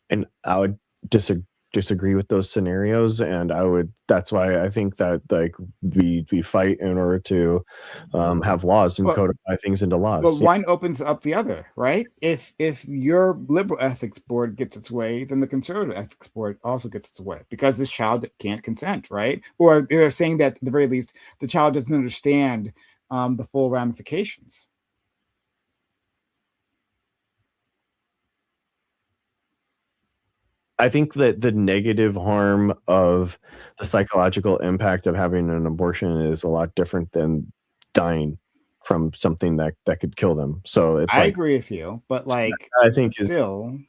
S1: And I would disagree with those scenarios, and that's why I think that like we fight in order to have laws and codify things into laws.
S3: But one opens up the other, right? If your liberal ethics board gets its way, then the conservative ethics board also gets its way, because this child can't consent, right? Or they're saying that at the very least the child doesn't understand the full ramifications.
S1: I think that the negative harm of the psychological impact of having an abortion is a lot different than dying from something that could kill them. So it's
S3: I agree with you, but like
S1: I think is
S3: still,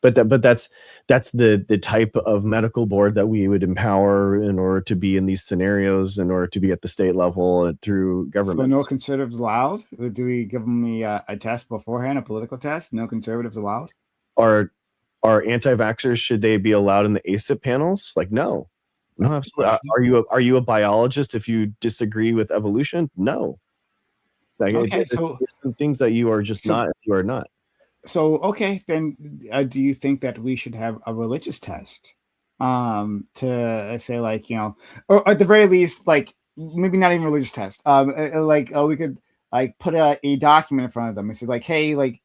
S1: but that's the type of medical board that we would empower in order to be in these scenarios, in order to be at the state level and through government.
S3: So no conservatives allowed? Do we give them a test beforehand, a political test? No conservatives allowed?
S1: Are anti-vaxxers, should they be allowed in the ACIP panels? Like, no, absolutely. Are you a biologist if you disagree with evolution? No. Like,
S3: okay,
S1: so there's some things that you are just not, if you are not.
S3: So, okay, then do you think that we should have a religious test to say, like, or at the very least, like, maybe not even religious test, we could like put a document in front of them and say, like, hey, like,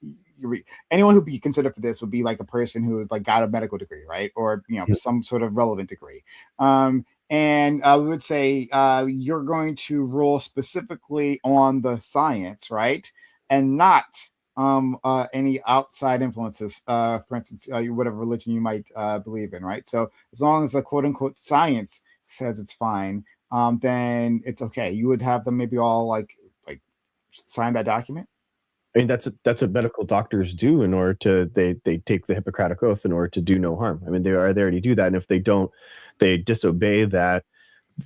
S3: anyone who'd be considered for this would be like a person who like got a medical degree, right? Or some sort of relevant degree. And we would say you're going to rule specifically on the science, right? And not any outside influences, for instance, whatever religion you might believe in, right? So as long as the quote unquote science says it's fine, then it's okay. You would have them maybe all like sign that document.
S1: I mean, that's what medical doctors do in order to they take the Hippocratic Oath in order to do no harm. I mean, they already do that, and if they don't, they disobey that,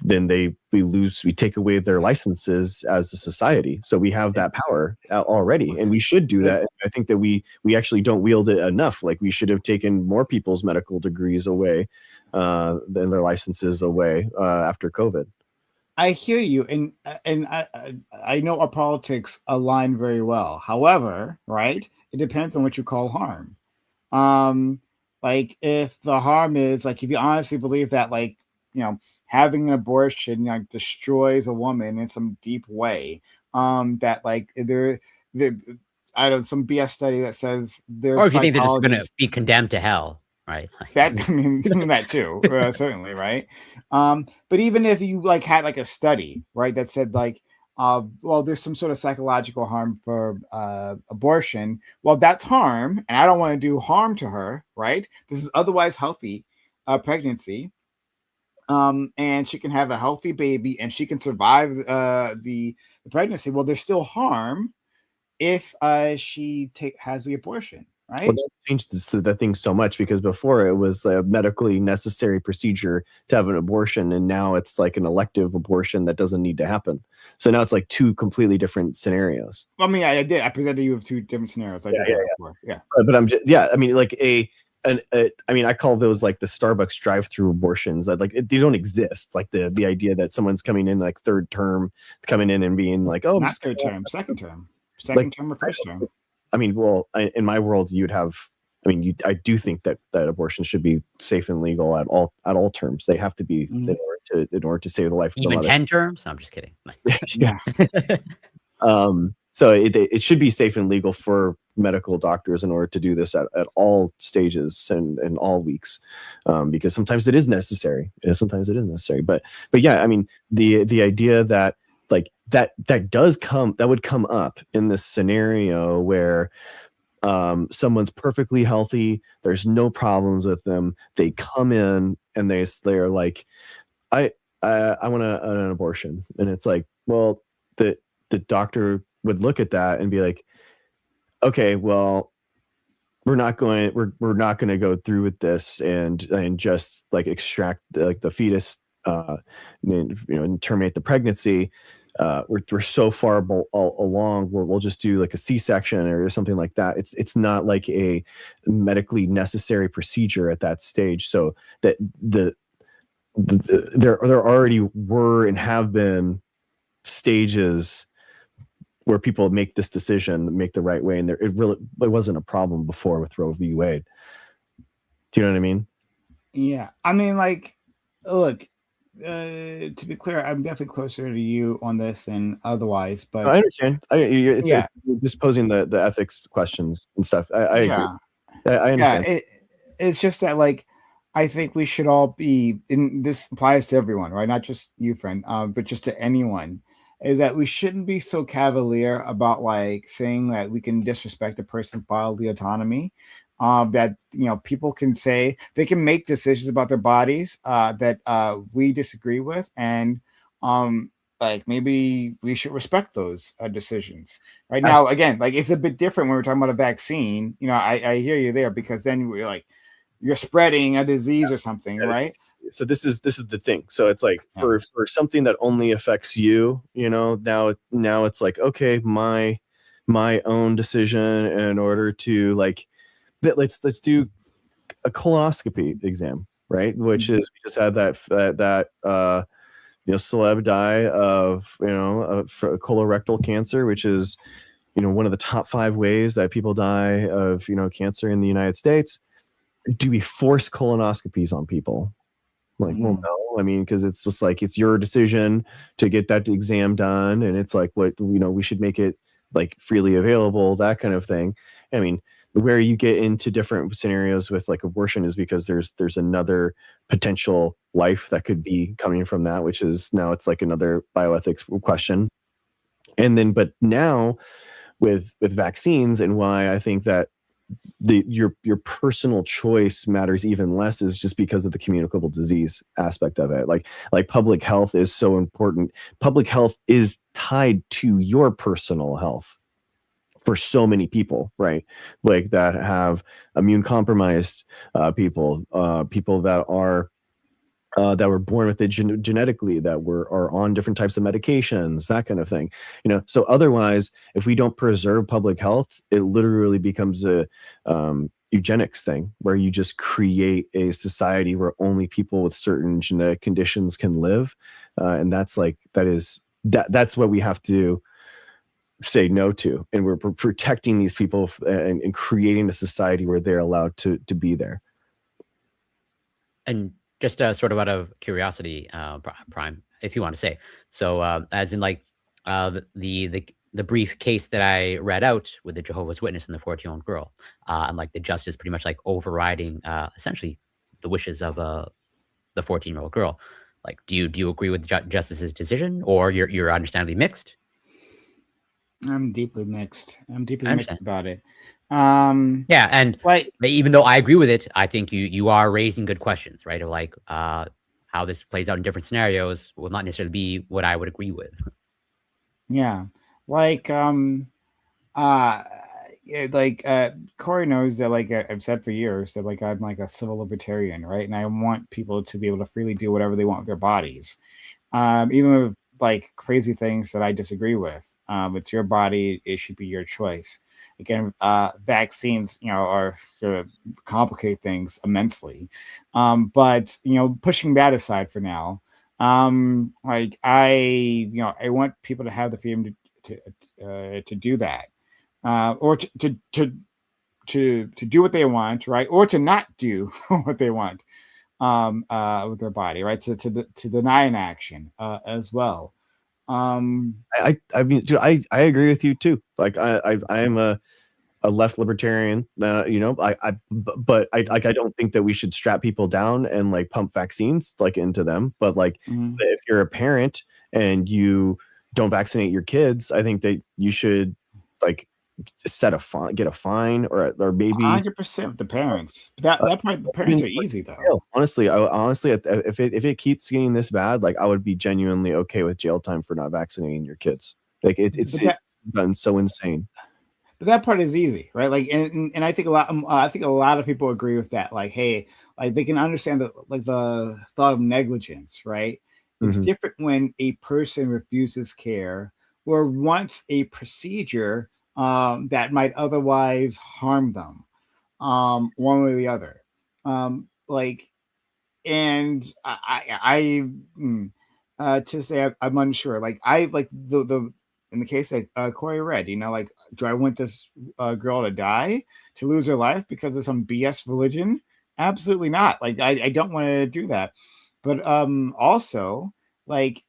S1: then we take away their licenses as a society. So we have that power already, and we should do that. I think that we actually don't wield it enough. Like, we should have taken more people's medical degrees away, than their licenses away after COVID.
S3: I hear you, and I know our politics align very well. However, right, it depends on what you call harm. Like if the harm is like, if you honestly believe that, like, having an abortion destroys a woman in some deep way, that like I don't, some BS study that says
S2: or if you think they're just going to be condemned to hell, right?
S3: That, I mean, that too, certainly, right? But even if you like had like a study, right, that said like, well, there's some sort of psychological harm for abortion. Well, that's harm, and I don't want to do harm to her, right? This is otherwise healthy pregnancy, and she can have a healthy baby, and she can survive the pregnancy. Well, there's still harm if she has the abortion. right?
S1: Well, that changed the thing so much, because before it was a medically necessary procedure to have an abortion, and now it's like an elective abortion that doesn't need to happen. So now it's like two completely different scenarios.
S3: I mean, I did. I presented you with two different scenarios. I did that before. Yeah.
S1: But I'm just, I mean, like I mean, I call those like the Starbucks drive-through abortions. That like they don't exist. Like the idea that someone's coming in like third term, coming in and being like, oh,
S3: not third term, second term, term or first term.
S1: I mean, well, in my world, you'd have. I mean, I do think that abortion should be safe and legal at all terms. They have to be in order to save the life of the
S2: Even
S1: mother.
S2: 10 terms? No, I'm just kidding.
S3: Yeah.
S1: So it should be safe and legal for medical doctors in order to do this at all stages and all weeks, because sometimes it is necessary. Sometimes it is necessary. But yeah, I mean, the idea that like that would come up in this scenario where someone's perfectly healthy, there's no problems with them, they come in and they're like, I want an abortion, and it's like, well, the doctor would look at that and be like, okay, well, we're not going to go through with this and just like extract the fetus, and terminate the pregnancy. We're so far along, we'll just do like a C-section or something like that. It's not like a medically necessary procedure at that stage. So that there already were and have been stages where people make this decision, make the right way, and it wasn't a problem before with Roe v. Wade. Do you know what I mean?
S3: Yeah, I mean, like, look, to be clear, I'm definitely closer to you on this than otherwise. But
S1: I understand. You're just posing the ethics questions and stuff. I agree. I understand.
S3: Yeah, it's just that, like, I think we should all be, and this applies to everyone, right? Not just you, friend, but just to anyone, is that we shouldn't be so cavalier about like saying that we can disrespect a person's bodily autonomy. That people can say they can make decisions about their bodies that we disagree with, and like maybe we should respect those decisions. Right now, again, like it's a bit different when we're talking about a vaccine. I hear you there, because then we're like, you're spreading a disease or something, right?
S1: So this is the thing. So it's like for something that only affects you, now it's like, okay, my own decision in order to like that. Let's do a colonoscopy exam, right? Which is, we just had that celeb die of colorectal cancer, which is one of the top 5 ways that people die of cancer in the United States. Do we force colonoscopies on people? Like, well, no. I mean, because it's just like, it's your decision to get that exam done, and it's like, what we should make it like freely available, that kind of thing. I mean, where you get into different scenarios with like abortion is because there's another potential life that could be coming from that, which is now it's like another bioethics question. And then, but now with vaccines, and why I think that your personal choice matters even less is just because of the communicable disease aspect of it. Like public health is so important. Public health is tied to your personal health for so many people, right? Like that have immune compromised people that are that were born with it genetically, that are on different types of medications, that kind of thing. So otherwise, if we don't preserve public health, it literally becomes a eugenics thing, where you just create a society where only people with certain genetic conditions can live, and that's what we have to say no to. And we're protecting these people and creating a society where they're allowed to be there.
S2: And just sort of out of curiosity, Prime, if you want to say, so as in like the brief case that I read out with the Jehovah's Witness and the 14-year-old girl, and like the justice pretty much like overriding essentially the wishes of the 14-year-old girl. Like, do you agree with the justice's decision, or you're understandably mixed?
S3: I'm deeply mixed. Mixed about it.
S2: Yeah, and even though I agree with it, I think you are raising good questions, right? Of like how this plays out in different scenarios will not necessarily be what I would agree with.
S3: Yeah, like Corey knows that, like, I've said for years that, like, I'm like a civil libertarian, right? And I want people to be able to freely do whatever they want with their bodies, even with like crazy things that I disagree with. It's your body; it should be your choice. Again, vaccines, are going to complicate things immensely. But pushing that aside for now, like I want people to have the freedom to do that, or to do what they want, right, or to not do what they want with their body, right, to deny an action as well.
S1: I mean, dude, I agree with you too. Like I am a left libertarian, but I don't think that we should strap people down and like pump vaccines like into them. But like, if you're a parent and you don't vaccinate your kids, I think that you should like get a fine, or maybe
S3: 100% the parents. That part, the parents are easy though.
S1: Honestly, if it keeps getting this bad, like I would be genuinely okay with jail time for not vaccinating your kids. Like it's gotten so insane.
S3: But that part is easy, right? Like, and I think a lot of people agree with that. Like, hey, like they can understand the thought of negligence, right? It's different when a person refuses care or wants a procedure that might otherwise harm them, one way or the other. Like, and to say I'm unsure. Like, I like the in the case that Corey read, like, do I want this girl to die, to lose her life because of some BS religion? Absolutely not. Like, I don't want to do that. But also, like,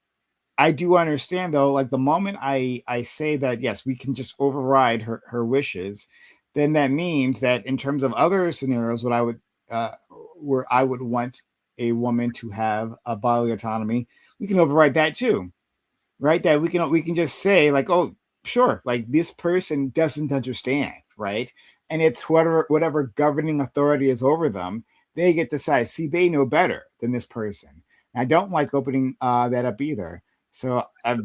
S3: I do understand though, like the moment I say that yes, we can just override her wishes, then that means that in terms of other scenarios, what I would where I would want a woman to have a bodily autonomy, we can override that too, right? That we can just say like, oh, sure, like this person doesn't understand, right? And it's whatever governing authority is over them, they get to decide. See, they know better than this person. I don't like opening that up either. So,
S1: yeah.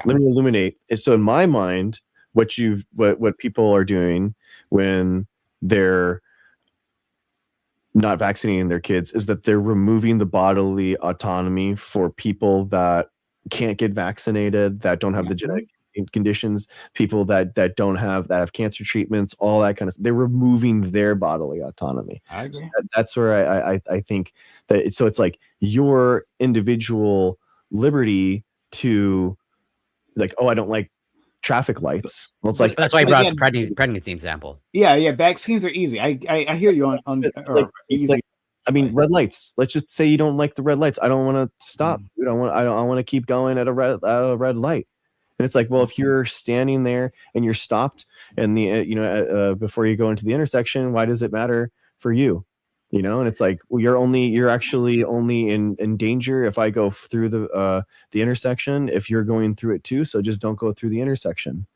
S1: Let me illuminate. So, in my mind, what people are doing when they're not vaccinating their kids is that they're removing the bodily autonomy for people that can't get vaccinated, that don't have the genetic conditions, people that have cancer treatments, all that kind of stuff. They're removing their bodily autonomy.
S3: I agree.
S1: So that's where I think that it's like your individual liberty to like, oh, I don't like traffic lights. Well, it's like
S2: that's why I brought the pregnancy example.
S3: Yeah, vaccines are easy. I hear you on easy.
S1: Like, I mean, red lights. Let's just say you don't like the red lights. I don't want to stop. I want to keep going at a red light. And it's like, well, if you're standing there and you're stopped and before you go into the intersection, why does it matter for you? And it's like, well, you're actually only in danger if I go through the intersection, if you're going through it too. So just don't go through the intersection.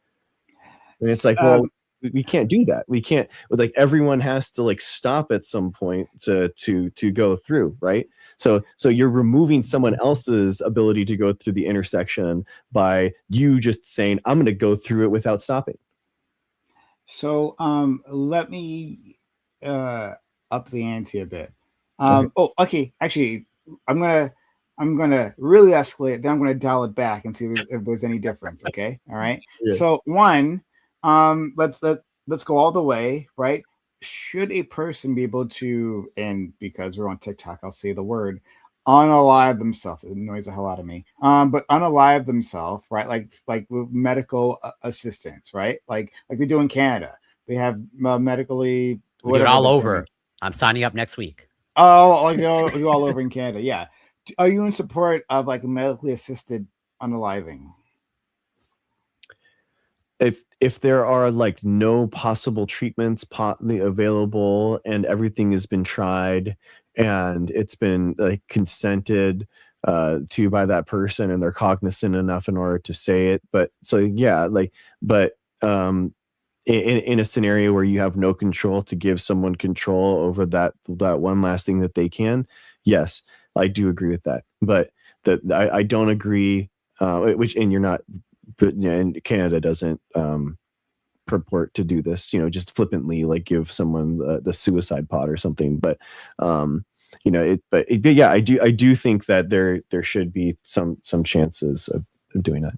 S1: And it's like, well, we can't do that. We can't, like, everyone has to like stop at some point to go through, right? So you're removing someone else's ability to go through the intersection by you just saying, I'm going to go through it without stopping.
S3: So let me up the ante a bit. Okay. Actually, I'm gonna really escalate. Then I'm gonna dial it back and see if there's any difference. Okay. All right. Yeah. So one, let's go all the way. Right. Should a person be able to, and because we're on TikTok, I'll say the word, unalive themselves. It annoys the hell out of me. But unalive themselves, right? Like with medical assistance, right? Like they do in Canada. They have medically.
S2: We do it all over. I'm signing up next week.
S3: Oh, like you all over in Canada. Yeah. Are you in support of like medically assisted unaliving?
S1: If there are like no possible treatments available and everything has been tried and it's been like consented to by that person and they're cognizant enough in order to say it, but in a scenario where you have no control, to give someone control over that one last thing that they can, yes, I do agree with that. But I don't agree, and you're not, but and Canada doesn't purport to do this, just flippantly, like give someone the suicide pod or something. But but yeah, I do think that there should be some chances of doing that.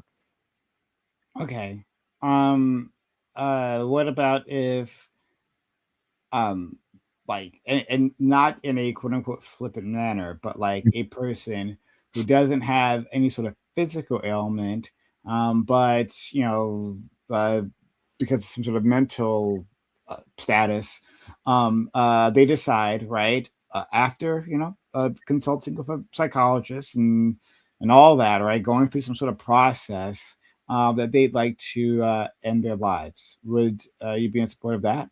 S3: Okay. What about if like, and not in a quote unquote flippant manner, but like a person who doesn't have any sort of physical ailment, but because of some sort of mental status, they decide, right, after consulting with a psychologist and all that, right, going through some sort of process, that they'd like to end their lives. Would you be in support of that?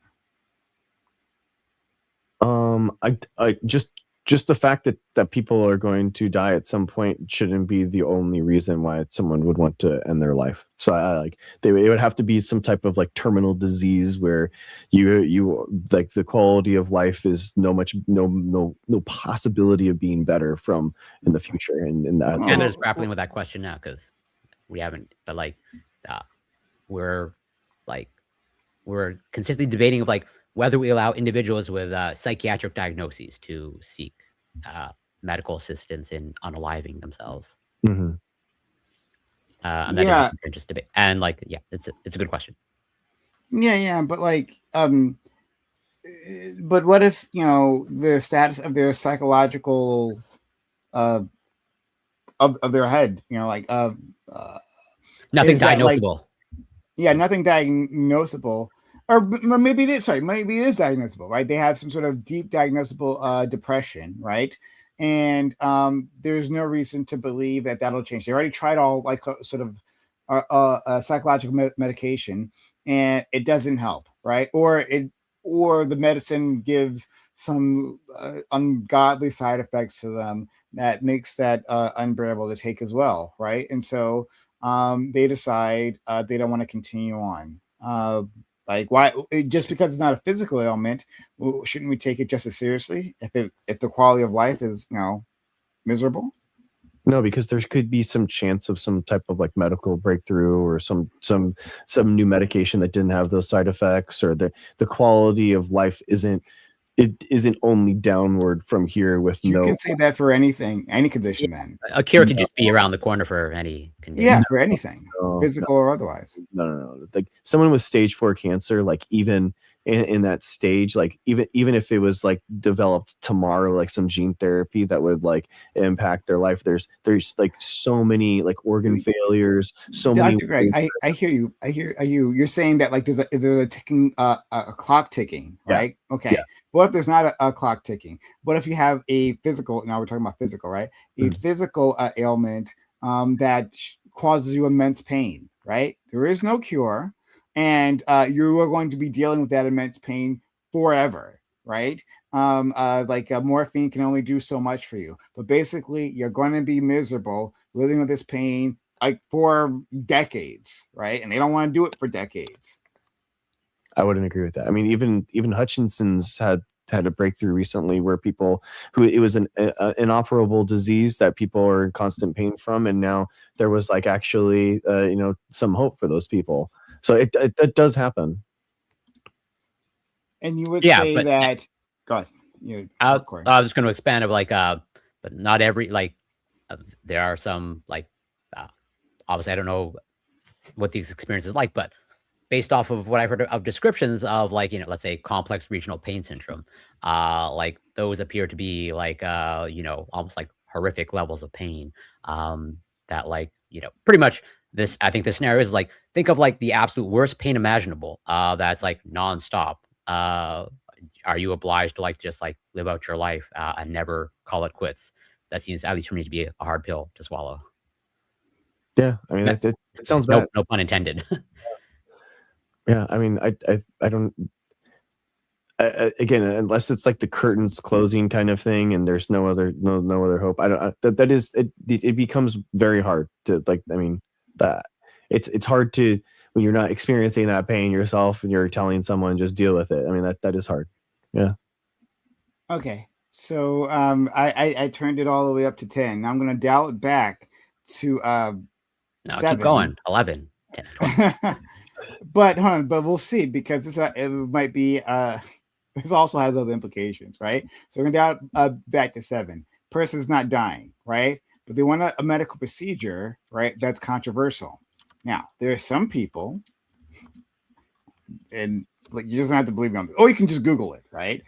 S1: I just the fact that people are going to die at some point shouldn't be the only reason why someone would want to end their life. So it would have to be some type of like terminal disease where you like the quality of life is no possibility of being better from in the future. And that
S2: Canada's grappling with that question now because we haven't, but like we're consistently debating of like whether we allow individuals with psychiatric diagnoses to seek medical assistance in unaliving themselves.
S1: Mm-hmm.
S2: And that is a contentious debate. And like, yeah, it's a good question.
S3: Yeah, but like, but what if the status of their psychological of their head,
S2: nothing
S3: That,
S2: diagnosable.
S3: like, nothing diagnosable. Or maybe it is. Sorry, maybe it is diagnosable, right? They have some sort of deep diagnosable depression, right? And there's no reason to believe that that'll change. They already tried all like sort of psychological medication, and it doesn't help, right? Or the medicine gives some ungodly side effects to them that makes that unbearable to take as well, right? And so they decide they don't want to continue on. Like, why? Just because it's not a physical ailment, shouldn't we take it just as seriously if the quality of life is miserable?
S1: No, because there could be some chance of some type of like medical breakthrough or some new medication that didn't have those side effects, or the quality of life isn't only downward from here with
S3: you can say that for any condition. Then
S2: a cure could just be around the corner for any condition.
S3: Yeah, for anything, physical or otherwise.
S1: No. Like someone with stage 4 cancer, like even in that stage, like even if it was like developed tomorrow, like some gene therapy that would like impact their life, there's like so many like organ failures, so
S3: Dr.
S1: many.
S3: Greg, I hear you. You're saying that like there's a ticking a clock ticking, right?
S1: Yeah.
S3: Okay. Yeah. What if there's not a clock ticking? What if you have a physical? Now we're talking about physical, right? A physical ailment that causes you immense pain, right? There is no cure, and you are going to be dealing with that immense pain forever, right? Like morphine can only do so much for you, but basically you're going to be miserable living with this pain like for decades, right? And they don't want to do it for decades.
S1: I wouldn't agree with that. I mean, even Hutchinson's had a breakthrough recently where people who it was an inoperable disease that people are in constant pain from, and now there was like actually some hope for those people. So it does happen.
S3: And you would say that. Go ahead.
S2: I was just going to expand of like, but not every there are some like, obviously I don't know what these experiences like, but based off of what I've heard of descriptions of like, let's say complex regional pain syndrome, like those appear to be like, almost like horrific levels of pain, that like, pretty much this, I think the scenario is like, think of like the absolute worst pain imaginable, that's like nonstop. Are you obliged to like, just like live out your life, and never call it quits? That seems, at least for me, to be a hard pill to swallow.
S1: Yeah. I mean, it sounds bad.
S2: No pun intended.
S1: Yeah, I mean, I don't. Again, unless it's like the curtains closing kind of thing, and there's no other hope. I don't. That is it becomes very hard to like. I mean, that it's hard to when you're not experiencing that pain yourself, and you're telling someone just deal with it. I mean, that is hard. Yeah.
S3: Okay, so I turned it all the way up to 10. Now I'm going to dial it back to
S2: no, 7. Keep going. 11. 10, 12.
S3: but hold on, but we'll see, because it might be this also has other implications, right? So we're going down back to 7. Person's not dying, right? But they want a medical procedure, right? That's controversial. Now, there are some people, and like you just don't have to believe me on this, or you can just Google it, right?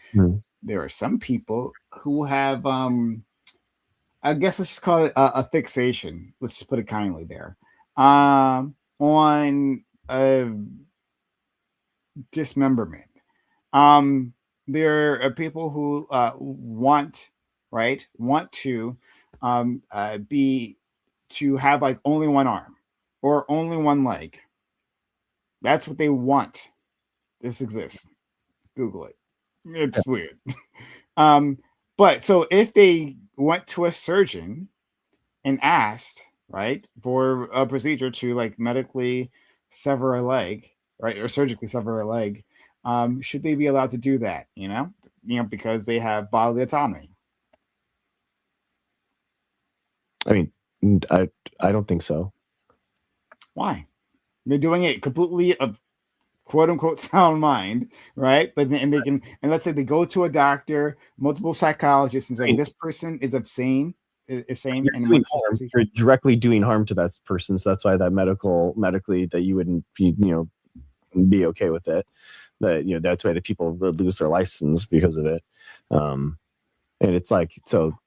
S3: There are some people who have, I guess let's just call it a fixation. Let's just put it kindly there, on dismemberment. There are people who want to be to have like only one arm or only one leg. That's what they want. This exists. Google it. It's weird. But so if they went to a surgeon and asked, right, for a procedure to like medically sever a leg, right, or surgically sever a leg, should they be allowed to do that? Because they have bodily autonomy.
S1: I mean, I don't think so.
S3: Why? They're doing it completely of quote unquote sound mind, right? But then they can, and let's say they go to a doctor, multiple psychologists, and say this person is sane. Is sane, and
S1: you're directly doing harm to that person. So that's why that medically that you wouldn't be okay with it. That that's why the people would lose their license because of it. And it's like, so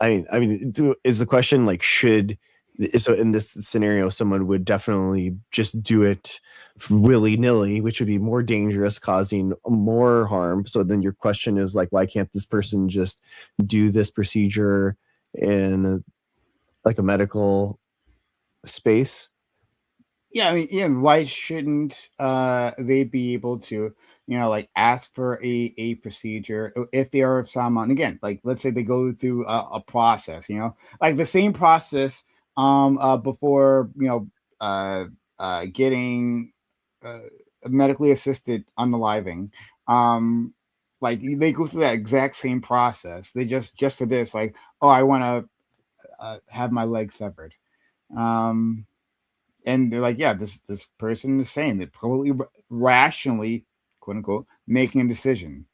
S1: I mean, is the question like, so in this scenario, someone would definitely just do it willy-nilly, which would be more dangerous, causing more harm. So then your question is like, why can't this person just do this procedure in like a medical space?
S3: Yeah, I mean, yeah, why shouldn't they be able to, like ask for a procedure if they are of someone, again, like let's say they go through a process, like the same process before, getting medically assisted unaliving. Like they go through that exact same process. They just for this, like, oh, I want to have my leg severed. And they're like, yeah, this person is saying they're probably rationally, quote unquote, making a decision.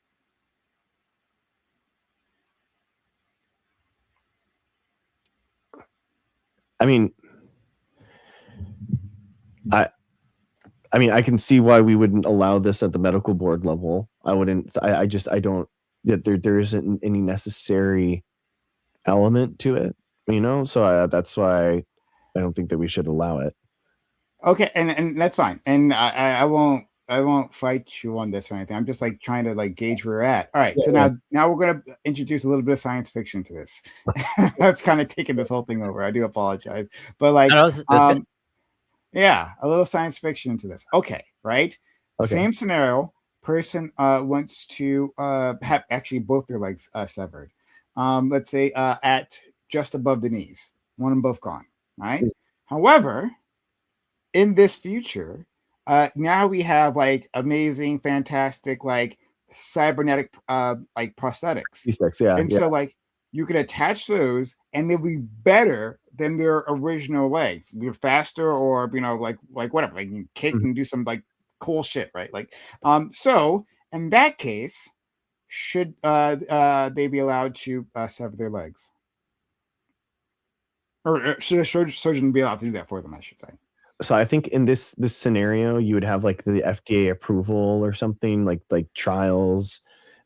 S1: I mean, I can see why we wouldn't allow this at the medical board level. I wouldn't. I don't. That there isn't any necessary element to it. So that's why I don't think that we should allow it.
S3: Okay, and that's fine. And I won't fight you on this or anything. I'm just like trying to like gauge where we're at. All right. Yeah, so now we're gonna introduce a little bit of science fiction to this. I've kind of taken this whole thing over. I do apologize, but like, yeah, a little science fiction into this. Okay, right. Okay. Same scenario. Person wants to have actually both their legs severed. Let's say at just above the knees, one and both gone. Right. However, in this future, now we have like amazing, fantastic, like cybernetic, like prosthetics.
S1: Yeah.
S3: And so like you could attach those, and they'll be better than their original legs. They're faster, or like whatever. Like you can kick and do some like cool shit, right? Like, so in that case, should they be allowed to sever their legs, or should a surgeon be allowed to do that for them? I should say.
S1: So I think in this scenario, you would have like the FDA approval or something, like trials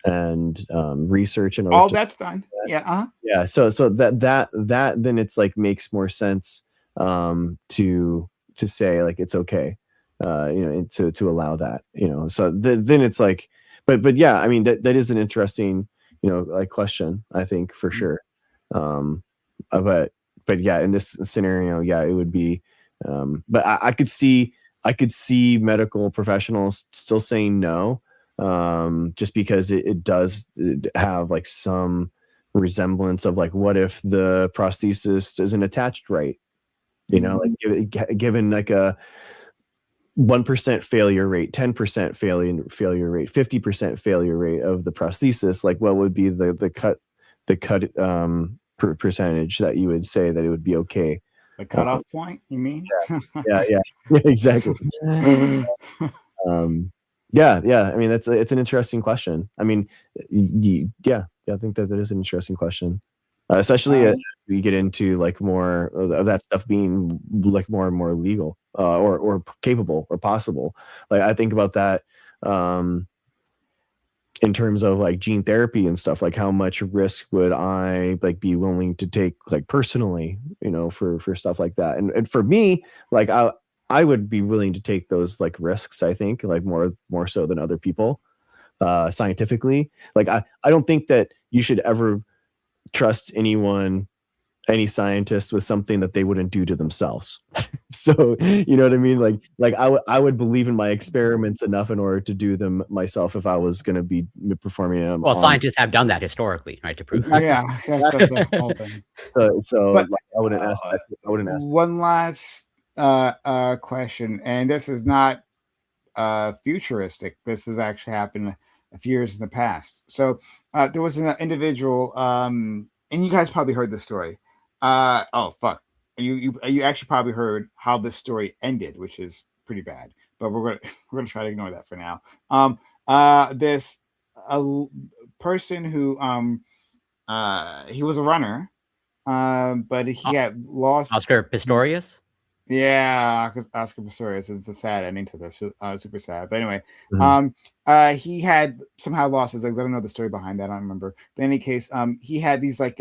S1: and research and
S3: all that's done. Yeah.
S1: Yeah. So that then it's like makes more sense to say like it's okay, to allow that, So then it's like, but yeah, I mean that is an interesting, like question, I think, for sure. But yeah, in this scenario, yeah, it would be. But I could see medical professionals still saying no, just because it does have like some resemblance of like, what if the prosthesis isn't attached right? Like given like a 1% failure rate, 10% failure rate, 50% failure rate of the prosthesis, like what would be the cut percentage that you would say that it would be okay
S3: The cutoff point, you mean?
S1: Yeah, exactly. Yeah. I mean, it's an interesting question. I mean, yeah, I think that is an interesting question, especially as we get into like more of that stuff being like more and more legal, or capable or possible. Like I think about that. In terms of like gene therapy and stuff, like how much risk would I like be willing to take, like personally, for stuff like that. And for me, like I would be willing to take those like risks, I think, like more so than other people, scientifically. Like I don't think that you should ever trust any scientist with something that they wouldn't do to themselves. So, you know what I mean? Like I would believe in my experiments enough in order to do them myself if I was going to be performing them.
S2: Well, scientists have done that historically, right? To prove
S1: Exactly.
S3: Yeah, that's the whole thing.
S1: So
S3: But
S1: like, I wouldn't ask that. I wouldn't ask.
S3: One last question, and this is not futuristic. This has actually happened a few years in the past. So there was an individual, and you guys probably heard the story. Oh fuck! You actually probably heard how this story ended, which is pretty bad. But we're gonna try to ignore that for now. This person who he was a runner, but he had lost.
S2: Oscar Pistorius.
S3: Yeah, Oscar Pistorius. It's a sad ending to this. Super sad. But anyway, he had somehow lost his legs. I don't know the story behind that. I don't remember. But in any case, he had these like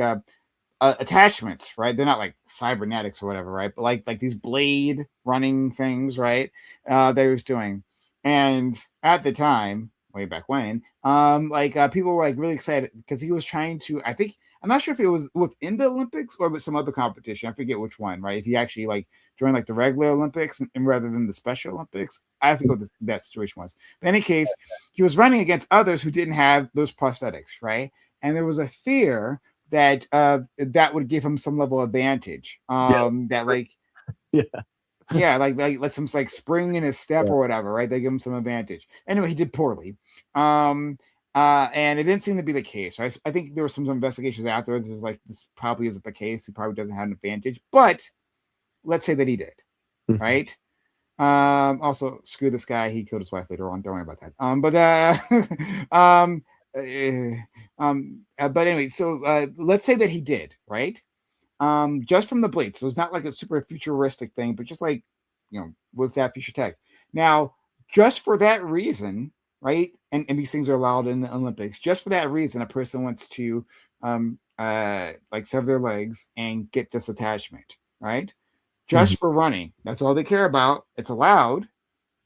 S3: attachments, right? They're not like cybernetics or whatever, right? But like these blade running things, right? That he was doing, and at the time, way back when, people were like really excited because he was trying to. I think I'm not sure if it was within the Olympics or with some other competition. I forget which one, right? If he actually like joined like the regular Olympics and rather than the Special Olympics, I forget what that situation was. But in any case, he was running against others who didn't have those prosthetics, right? And there was a fear that that would give him some level of advantage. That like, like some like spring in his step or whatever, right? They give him some advantage. Anyway, he did poorly. And it didn't seem to be the case, right? I think there were some investigations afterwards. It was like, this probably isn't the case. He probably doesn't have an advantage, but let's say that he did, right? Also, screw this guy. He killed his wife later on. Don't worry about that. But anyway, so let's say that he did, right? Just from the blades. So it's not like a super futuristic thing, but just like, with that future tech. Now, just for that reason, right? And these things are allowed in the Olympics. Just for that reason, a person wants to like sever their legs and get this attachment, right? Just for running. That's all they care about. It's allowed,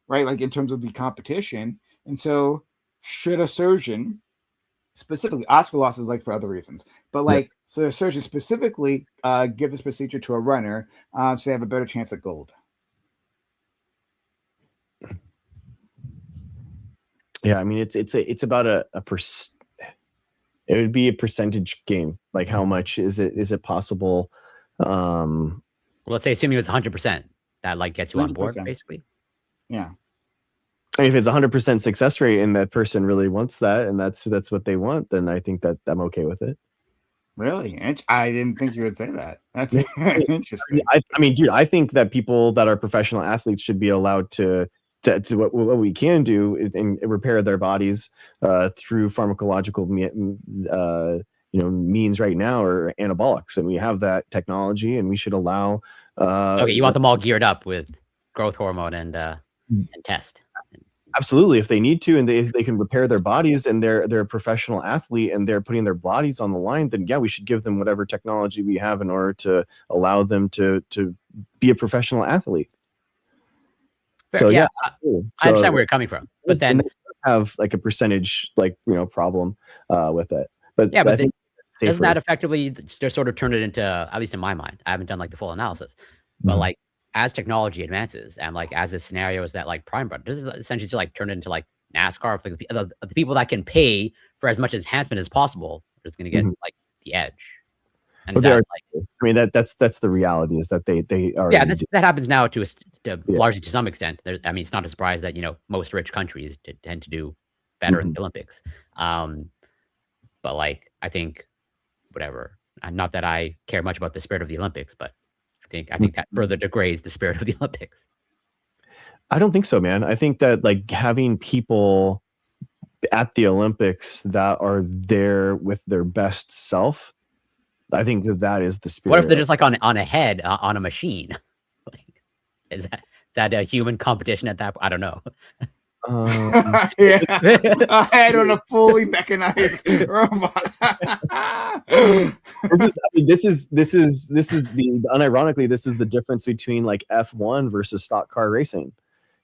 S3: right? Like in terms of the competition. And so should a surgeon, specifically Oscar losses like for other reasons, but like, so the surgeon specifically give this procedure to a runner so they have a better chance at gold?
S1: Yeah, I mean it's about it would be a percentage game. Like how much is it possible?
S2: Well, let's say assuming it was 100%, that like gets you 100%. On board, basically.
S3: Yeah.
S1: I mean, if it's 100% success rate and that person really wants that and that's what they want, then I think that I'm okay with it.
S3: Really? I didn't think you would say that. That's interesting.
S1: I mean, dude, I think that people that are professional athletes should be allowed to what we can do and repair their bodies through pharmacological means right now, or anabolics, and we have that technology, and we should allow.
S2: Okay, you want them all geared up with growth hormone and test.
S1: Absolutely, if they need to, and they can repair their bodies, and they're a professional athlete, and they're putting their bodies on the line, then yeah, we should give them whatever technology we have in order to allow them to be a professional athlete.
S2: So yeah, I understand where you're coming from, but then
S1: have like a percentage problem with it. But
S2: yeah, but I think doesn't that effectively just sort of turn it into, at least in my mind, I haven't done like the full analysis, but like as technology advances and like as the scenarios that like Prime brought, this is essentially to like turn it into like NASCAR, for the people that can pay for as much enhancement as possible is going to get like the edge. And
S1: I mean that's the reality, is that they are.
S2: Yeah, that happens now largely to some extent. I mean, it's not a surprise that most rich countries tend to do better in the Olympics. But like, I think whatever. Not that I care much about the spirit of the Olympics, but I I think that further degrades the spirit of the Olympics.
S1: I don't think so, man. I think that like having people at the Olympics that are there with their best self, I think that is the spirit.
S2: What if they're just like on a head on a machine? Like, is that a human competition at that point? I don't know.
S3: Yeah, a head on a fully mechanized robot.
S1: This is the unironically, this is the difference between like F1 versus stock car racing.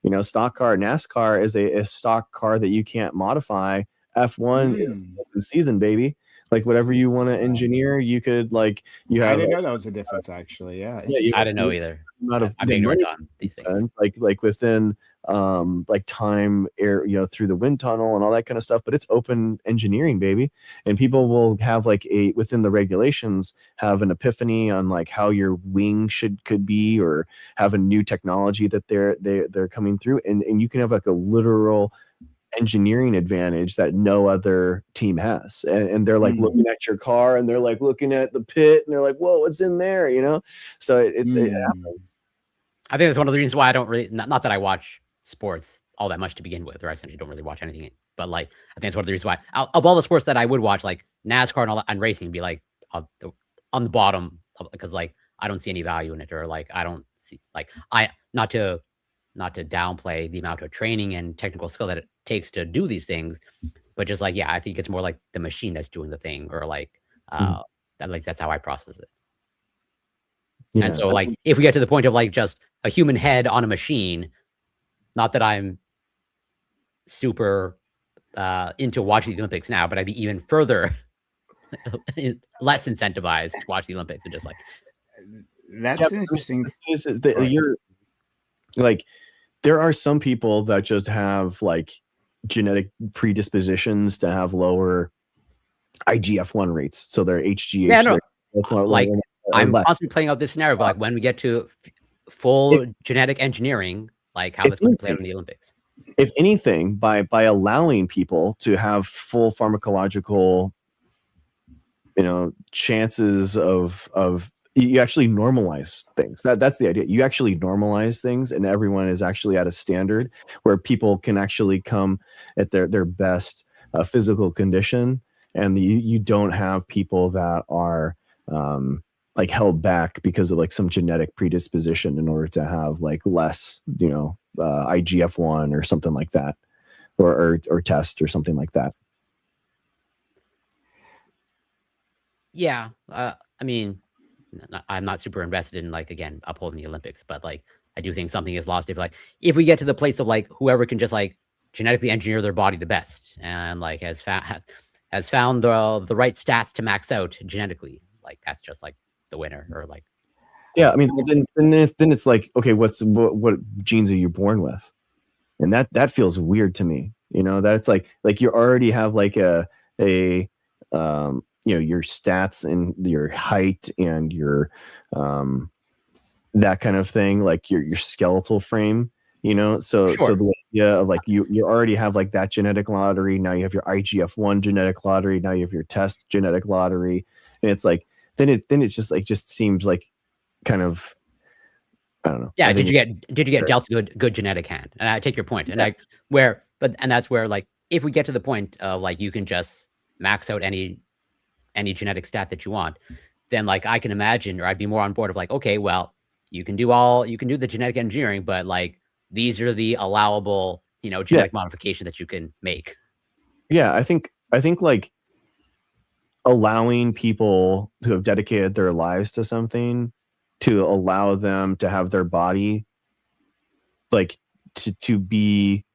S1: You know, stock car NASCAR is a stock car that you can't modify. F1 is open season, baby. Like whatever you want to engineer, you could like you have.
S3: I didn't know that was a difference, actually. Yeah,
S2: I didn't know either. I'm ignorant on these things.
S1: Like within like time, air, you know, through the wind tunnel and all that kind of stuff. But it's open engineering, baby, and people will have like within the regulations have an epiphany on like how your wing could be, or have a new technology that they're coming through, and you can have like a literal engineering advantage that no other team has, and they're like looking at your car, and they're like looking at the pit, and they're like, whoa, what's in there, you know? So it happens.
S2: I think that's one of the reasons why I don't really, not that I watch sports all that much to begin with, or I essentially don't really watch anything, but like I think it's one of the reasons why of all the sports that I would watch, like NASCAR and all that, and racing, be like on the bottom, because like I don't see any value in it, or like I don't see, like, I not to downplay the amount of training and technical skill that it takes to do these things, but just like, yeah, I think it's more like the machine that's doing the thing, or like at least that's how I process it. Yeah. And so like if we get to the point of like just a human head on a machine, not that I'm super into watching the Olympics now, but I'd be even further less incentivized to watch the Olympics, and just like
S3: that's interesting.
S1: You're like, there are some people that just have like genetic predispositions to have lower IGF-1 rates, so their HGH.
S2: Yeah, no, like I'm constantly playing out this scenario of like when we get to full genetic engineering, like how this is played out in the Olympics.
S1: If anything, by allowing people to have full pharmacological, you know, chances of you actually normalize things. That's the idea. You actually normalize things, and everyone is actually at a standard where people can actually come at their best physical condition, and you don't have people that are like held back because of like some genetic predisposition in order to have like less, you know, IGF-1 or something like that, or test or something like that.
S2: Yeah, I mean, I'm not super invested in like, again, upholding the Olympics, but like I do think something is lost if we get to the place of like whoever can just like genetically engineer their body the best, and like has found the right stats to max out genetically, like that's just like the winner, or like.
S1: Yeah, I mean, then it's like, okay, what genes are you born with? And that feels weird to me, you know, that it's like you already have like a you know, your stats and your height and your that kind of thing, like your skeletal frame, you know. So the idea of like you already have like that genetic lottery. Now you have your IGF-1 genetic lottery. Now you have your test genetic lottery, and it's like then it's just seems like kind of, I don't know.
S2: Yeah, did you get dealt a good genetic hand? And I take your point, and that's where like if we get to the point of like you can just max out any genetic stat that you want, then like I can imagine, or I'd be more on board of like, okay, well, you can do the genetic engineering, but like these are the allowable, you know, genetic modification that you can make.
S1: Yeah, I think like allowing people who have dedicated their lives to something, to allow them to have their body like to be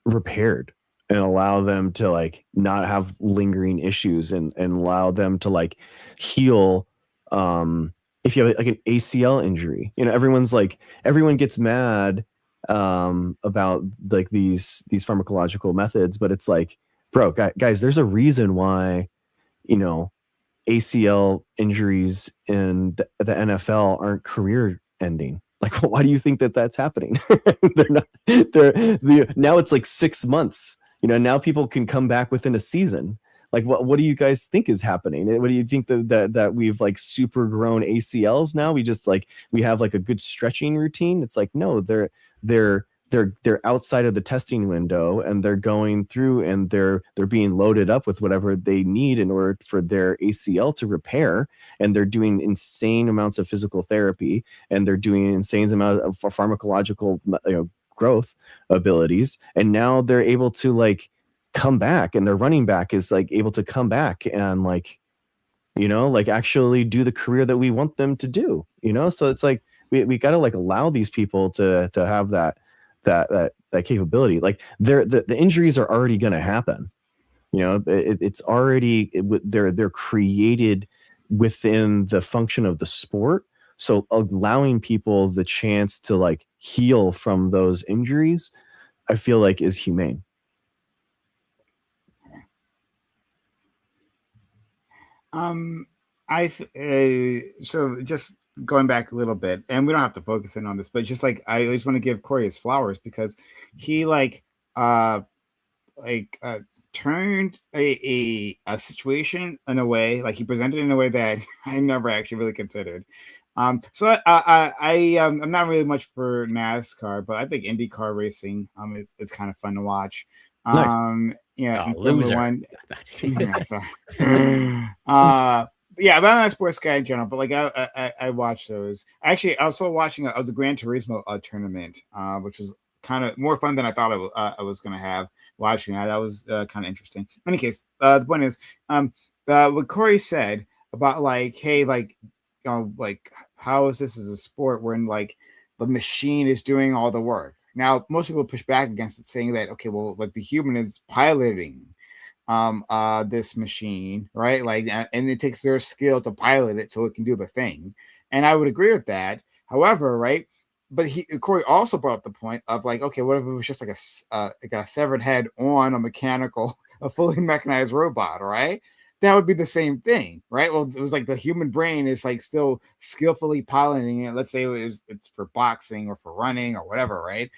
S1: repaired, and allow them to like not have lingering issues, and allow them to like heal. If you have like an ACL injury, you know, everyone gets mad about like these pharmacological methods, but it's like, bro, guys, there's a reason why, you know, ACL injuries in the NFL aren't career ending. Like, why do you think that's happening? Now it's like 6 months. You know, now people can come back within a season. Like, what do you guys think is happening? What do you think that we've like super grown ACLs now? We have like a good stretching routine. It's like, no, they're outside of the testing window, and they're going through, and they're being loaded up with whatever they need in order for their ACL to repair, and they're doing insane amounts of physical therapy, and they're doing insane amount of pharmacological growth abilities, and now they're able to like come back, and their running back is like able to come back and like like actually do the career that we want them to do. So it's like we got to like allow these people to have that capability. Like the injuries are already going to happen. It's already they're created within the function of the sport. So allowing people the chance to like heal from those injuries, I feel like is humane.
S3: So just going back a little bit, and we don't have to focus in on this, but just like I always want to give Corey his flowers, because he turned a situation in a way, like he presented in a way that I never actually really considered. I'm not really much for NASCAR, but I think IndyCar racing it's kind of fun to watch.
S1: Nice.
S3: Yeah,
S2: loser.
S3: One. Yeah, sorry. Yeah, but I'm not a sports guy in general, but like I watch those. Actually, I was also watching. I was a Gran Turismo tournament, which was kind of more fun than I thought I was going to have watching that. That was kind of interesting. In any case, the point is, what Corey said about like, hey, like, like how is this as a sport when like the machine is doing all the work? Now, most people push back against it, saying that, okay, well, like the human is piloting this machine, right? Like, and it takes their skill to pilot it so it can do the thing. And I would agree with that. However, right, but Corey also brought up the point of like, okay, what if it was just like a severed head on a fully mechanized robot, right? That would be the same thing, right? Well, it was like the human brain is like still skillfully piloting it. Let's say it's for boxing or for running or whatever, right?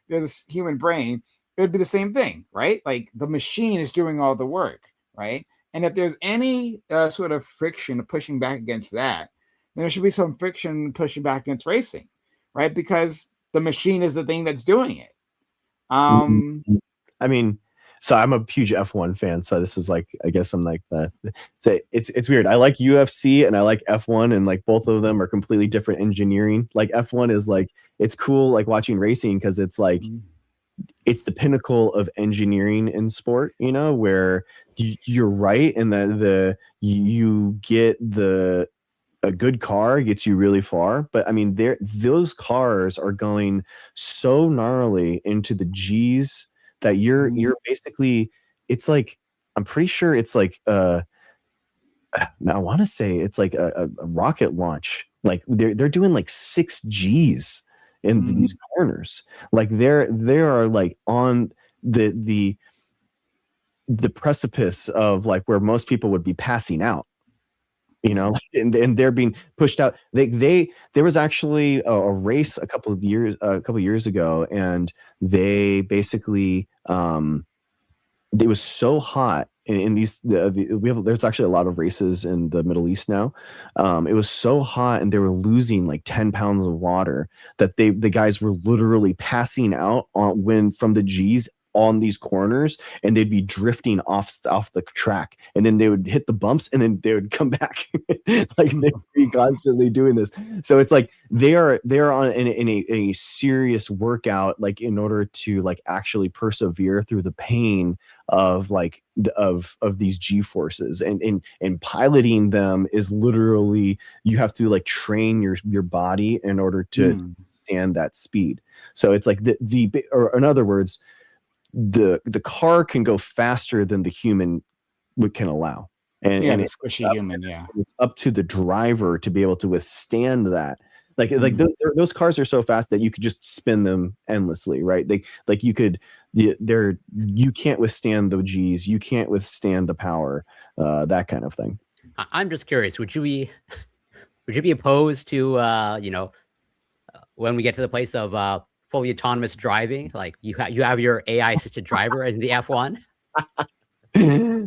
S3: There's this human brain. It would be the same thing, right? Like the machine is doing all the work, right? And if there's any sort of friction pushing back against that, then there should be some friction pushing back against racing, right? Because the machine is the thing that's doing it.
S1: I mean, so I'm a huge F1 fan, so this is like, I guess I'm like it's weird. I like UFC and I like F1, and like both of them are completely different engineering. Like F1 is like, it's cool like watching racing because it's like it's the pinnacle of engineering in sport, where you're right in that you get a good car gets you really far, but I mean those cars are going so gnarly into the G's that you're basically, it's like, I'm pretty sure it's like I want to say it's like a rocket launch. Like they're doing like 6 G's in these corners. Like they are like on the precipice of like where most people would be passing out. And they're being pushed out. There was actually a race a couple of years ago, and they basically it was so hot in these there's actually a lot of races in the Middle East now. It was so hot, and they were losing like 10 pounds of water, that the guys were literally passing out from the G's on these corners, and they'd be drifting off the track, and then they would hit the bumps, and then they would come back. Like they'd be constantly doing this. So it's like they are on in a serious workout, like in order to like actually persevere through the pain of like of these G forces, and piloting them is literally, you have to like train your body in order to stand that speed. So it's like or in other words, the car can go faster than the human can allow, and
S3: the
S1: it's
S3: squishy human,
S1: it's up to the driver to be able to withstand that. Like those cars are so fast that you could just spin them endlessly, right? You can't withstand the G's, you can't withstand the power, that kind of thing.
S2: I'm just curious, would you be opposed to when we get to the place of fully autonomous driving, like you have your AI assisted driver in the F1?
S1: I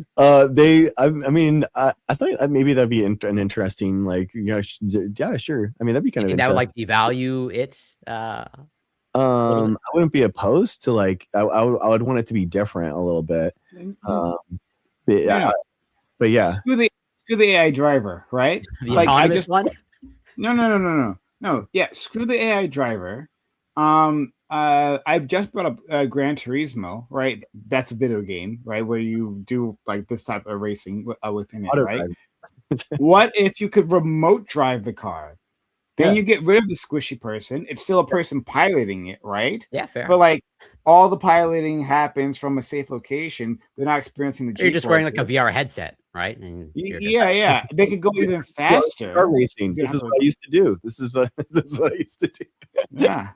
S1: mean, I thought maybe that'd be an interesting, like, yeah, sure. I mean, that'd be
S2: Do
S1: kind
S2: you
S1: of
S2: think that would
S1: interesting.
S2: like devalue it? A little bit?
S1: I wouldn't be opposed to like, I would want it to be different a little bit. Um, but,
S3: No,
S1: but yeah,
S3: screw the AI driver, right?
S2: The
S3: Like I
S2: autonomous
S3: just
S2: one?
S3: no. Yeah, screw the AI driver. I've just brought up Gran Turismo, right? That's a video game, right, where you do like this type of racing within it,
S1: auto
S3: right?
S1: drive.
S3: What if you could remote drive the car? Then
S1: Yeah.
S3: you get rid of the squishy person. It's still a person piloting it, right?
S2: Yeah, fair.
S3: But like all the piloting happens from a safe location. They're not experiencing the
S2: You're just wearing like a
S3: G-forces.
S2: VR headset, right? And you're just
S3: Yeah. They could go even faster.
S1: Car racing. This is what I used to do. This is what I used to do.
S3: Yeah.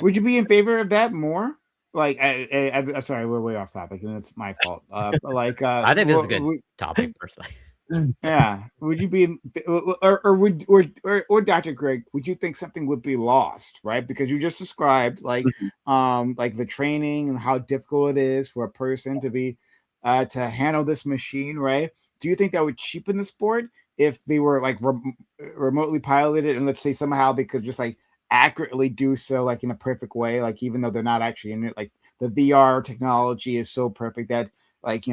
S3: Would you be in favor of that more? Like, I'm sorry, we're way off topic, and it's my fault. But like,
S2: I think this is a good topic, personally.
S3: Yeah. Would you be, or Dr. Greg, would you think something would be lost, right? Because you just described like the training and how difficult it is for a person to be to handle this machine, right? Do you think that would cheapen the sport if they were like remotely piloted, and let's say somehow they could just like accurately do so, like in a perfect way, like even though they're not actually in it, like the VR technology is so perfect that like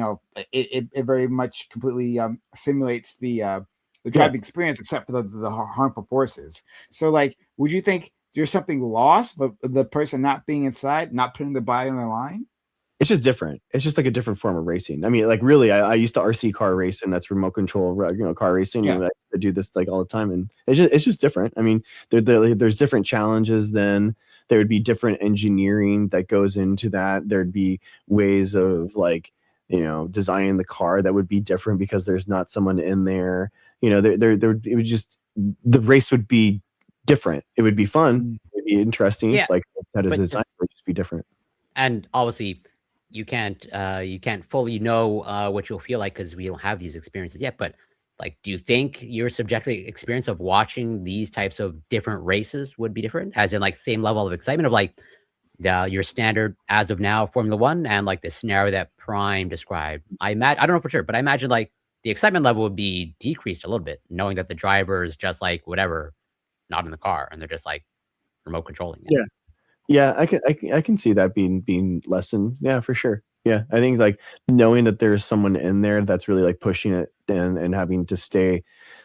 S3: it very much completely simulates the driving experience, except for the harmful forces. So like, would you think there's something lost, but the person not being inside, not putting the body on the line?
S1: It's just different. It's just like a different form of racing. I mean, like really, I used to RC car race, and that's remote control, car racing.
S3: Yeah.
S1: And I used to do this like all the time, and it's just different. I mean, there's different challenges. Then there would be different engineering that goes into that. There'd be ways of like, designing the car that would be different because there's not someone in there. It would just, the race would be different. It would be fun. It'd be interesting.
S2: Yeah,
S1: like that is
S2: but
S1: design would just be different.
S2: And obviously, you can't fully know what you'll feel like because we don't have these experiences yet. But like, do you think your subjective experience of watching these types of different races would be different, as in like same level of excitement of like your standard as of now Formula One and like the scenario that Prime described? I don't know for sure, but I imagine like the excitement level would be decreased a little bit, knowing that the driver is just like whatever, not in the car, and they're just like remote controlling it.
S1: Yeah. Yeah, I can see that being lessened. Yeah, for sure. Yeah, I think like knowing that there's someone in there that's really like pushing it and having to stay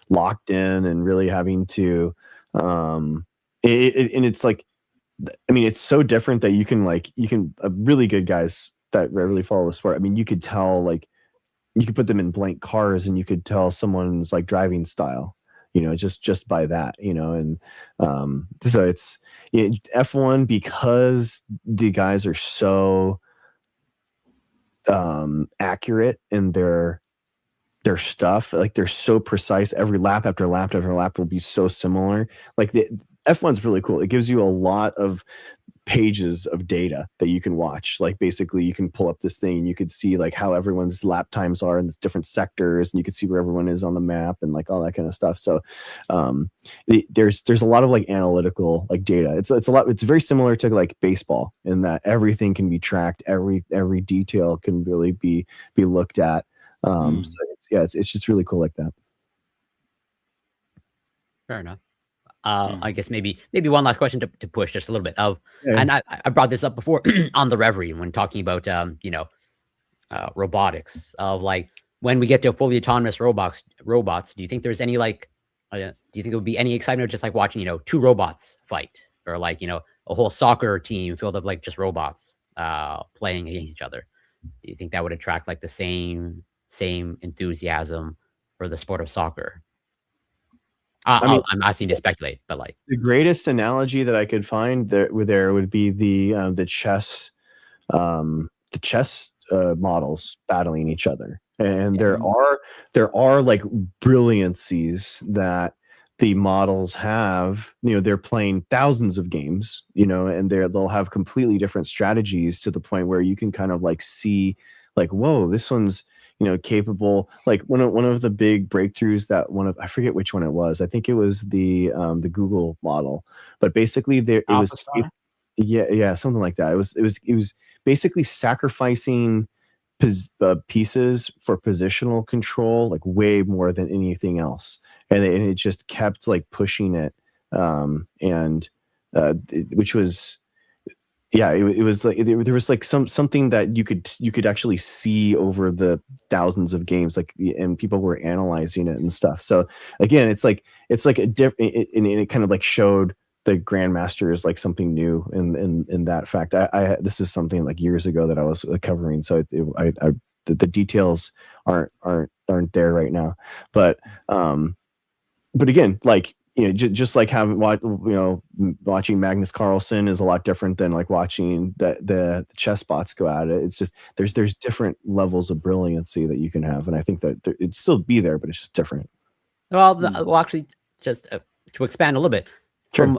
S1: locked in and really having to, and it's like, I mean, it's so different that you can really good guys that really follow the sport. I mean, you could tell like you could put them in blank cars and you could tell someone's like driving style. Just by that, and so it's F1, because the guys are so accurate in their stuff. Like they're so precise. Every lap after lap after lap will be so similar. Like the F1's really cool. It gives you a lot of pages of data that you can watch. Like basically you can pull up this thing and you could see like how everyone's lap times are in the different sectors, and you could see where everyone is on the map and like all that kind of stuff. So there's a lot of like analytical like data. It's very similar to like baseball in that everything can be tracked, every detail can really be looked at. So it's just really cool like that.
S2: Fair enough. I guess maybe one last question to push just a little bit of,
S1: Yeah.
S2: and I brought this up before on the Reverie when talking about robotics, of like when we get to fully autonomous robots, do you think there's any like, do you think it would be any excitement of just like watching two robots fight, or like a whole soccer team filled of like just robots playing against each other? Do you think that would attract like the same enthusiasm for the sport of soccer? I'm asking you to speculate, but like
S1: the greatest analogy that I could find there would be the chess models battling each other, and there are like brilliancies that the models have. They're playing thousands of games, and they'll have completely different strategies to the point where you can kind of like see like, whoa, this one's capable. Like one of the big breakthroughs that I forget which one it was. I think it was the Google model, but basically it was something like that. It was basically sacrificing pieces for positional control, like way more than anything else, and it just kept like pushing it, which was, yeah, it was like there was like something that you could actually see over the thousands of games, like, and people were analyzing it and stuff. So again, it's like a different, and it kind of like showed the grandmasters like something new in that fact. I this is something like years ago that I was covering, so the details aren't there right now, but again, like, just like watching Magnus Carlsen is a lot different than like watching the chess bots go at it. It's just there's different levels of brilliancy that you can have, and I think that it'd still be there, but it's just different.
S2: Well, well, actually, just to expand a little bit,
S1: Sure.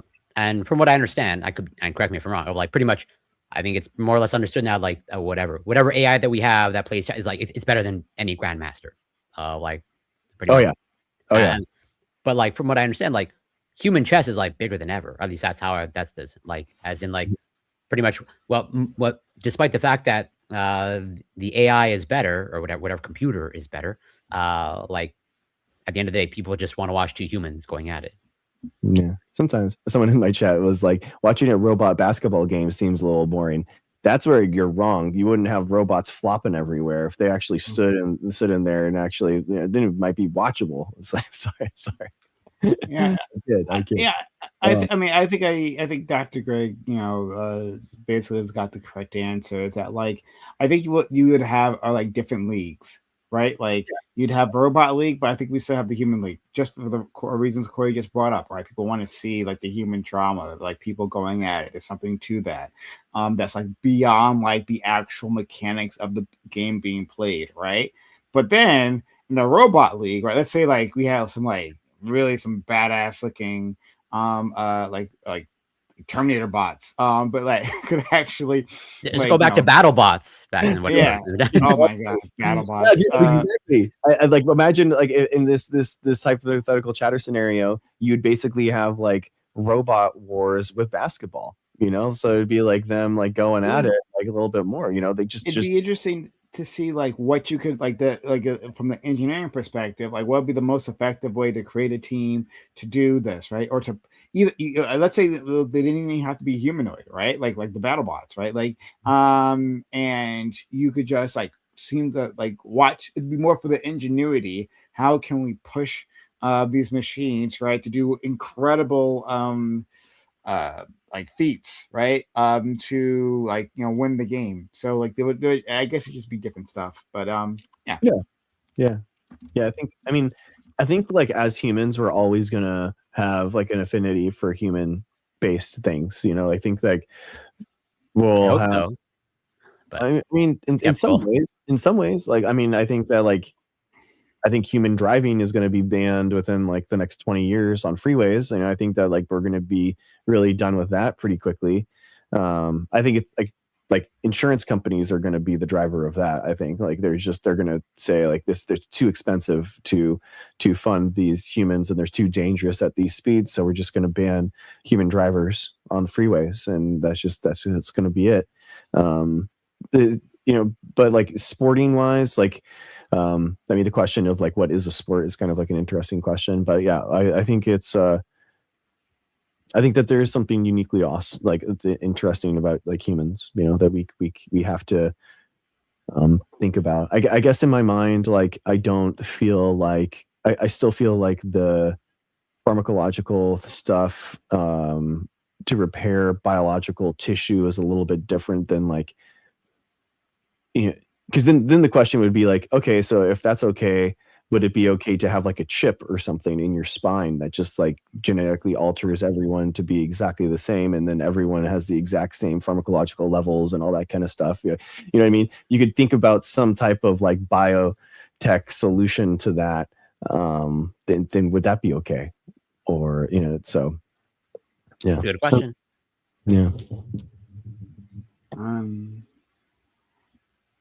S2: from what I understand, and correct me if I'm wrong, like pretty much, I think it's more or less understood now, like whatever AI that we have that plays is like it's better than any grandmaster, like pretty much.
S1: Yeah. Oh yeah.
S2: But like from what I understand, like human chess is like bigger than ever. At least that's how that's this, like, as in like pretty much, well, what, despite the fact that the AI is better, or whatever computer is better, like at the end of the day, people just want to watch two humans going at it.
S1: Yeah. Sometimes someone in my chat was like, watching a robot basketball game seems a little boring. That's where you're wrong. You wouldn't have robots flopping everywhere if they actually stood in there and actually, then it might be watchable. It's like, sorry.
S3: Yeah,
S1: I kid.
S3: yeah. I think Dr. Greg, basically has got the correct answer. Is that, like, I think what you would have are like different leagues, right? Like you'd have robot league, but I think we still have the human league, just for the reasons Corey just brought up, right? People want to see like the human drama, like people going at it. There's something to that, that's like beyond like the actual mechanics of the game being played, right? But then in the robot league, right? Let's say like we have some like really some badass looking like Terminator bots, but like could actually
S2: just go back to battle bots back in what
S3: yeah. Oh my god, battle bots.
S1: Yeah, exactly. I like imagine like in this hypothetical chatter scenario, you'd basically have like robot wars with basketball, so it'd be like them like going at it like a little bit more, they just
S3: be interesting to see like what you could like from the engineering perspective, like what would be the most effective way to create a team to do this, right? Or to either let's say that they didn't even have to be humanoid, right? Like the battle bots, right? Like and you could just like seem to like watch. It'd be more for the ingenuity. How can we push these machines, right, to do incredible like feats, right, to like win the game. So like they would do it, I guess it'd just be different stuff, but
S1: yeah. I think like as humans we're always gonna have like an affinity for human based things, I think like we'll have
S2: so. But
S1: I mean in some ways like I think that like I think human driving is going to be banned within like the next 20 years on freeways. And I think that like we're going to be really done with that pretty quickly. I think it's like insurance companies are going to be the driver of that. I think like they're going to say like there's too expensive to fund these humans, and they're too dangerous at these speeds. So we're just going to ban human drivers on freeways. And that's going to be it. But like sporting wise, like, the question of like what is a sport is kind of like an interesting question, but yeah, I think it's I think that there is something uniquely awesome, like interesting about like humans, that we have to think about. I guess in my mind, like I don't feel like I still feel like the pharmacological stuff to repair biological tissue is a little bit different than like, because then the question would be like, okay, so if that's okay, would it be okay to have like a chip or something in your spine that just like genetically alters everyone to be exactly the same, and then everyone has the exact same pharmacological levels and all that kind of stuff? You know what I mean? You could think about some type of like biotech solution to that. Then would that be okay? Or so yeah,
S2: that's a good question.
S1: Yeah.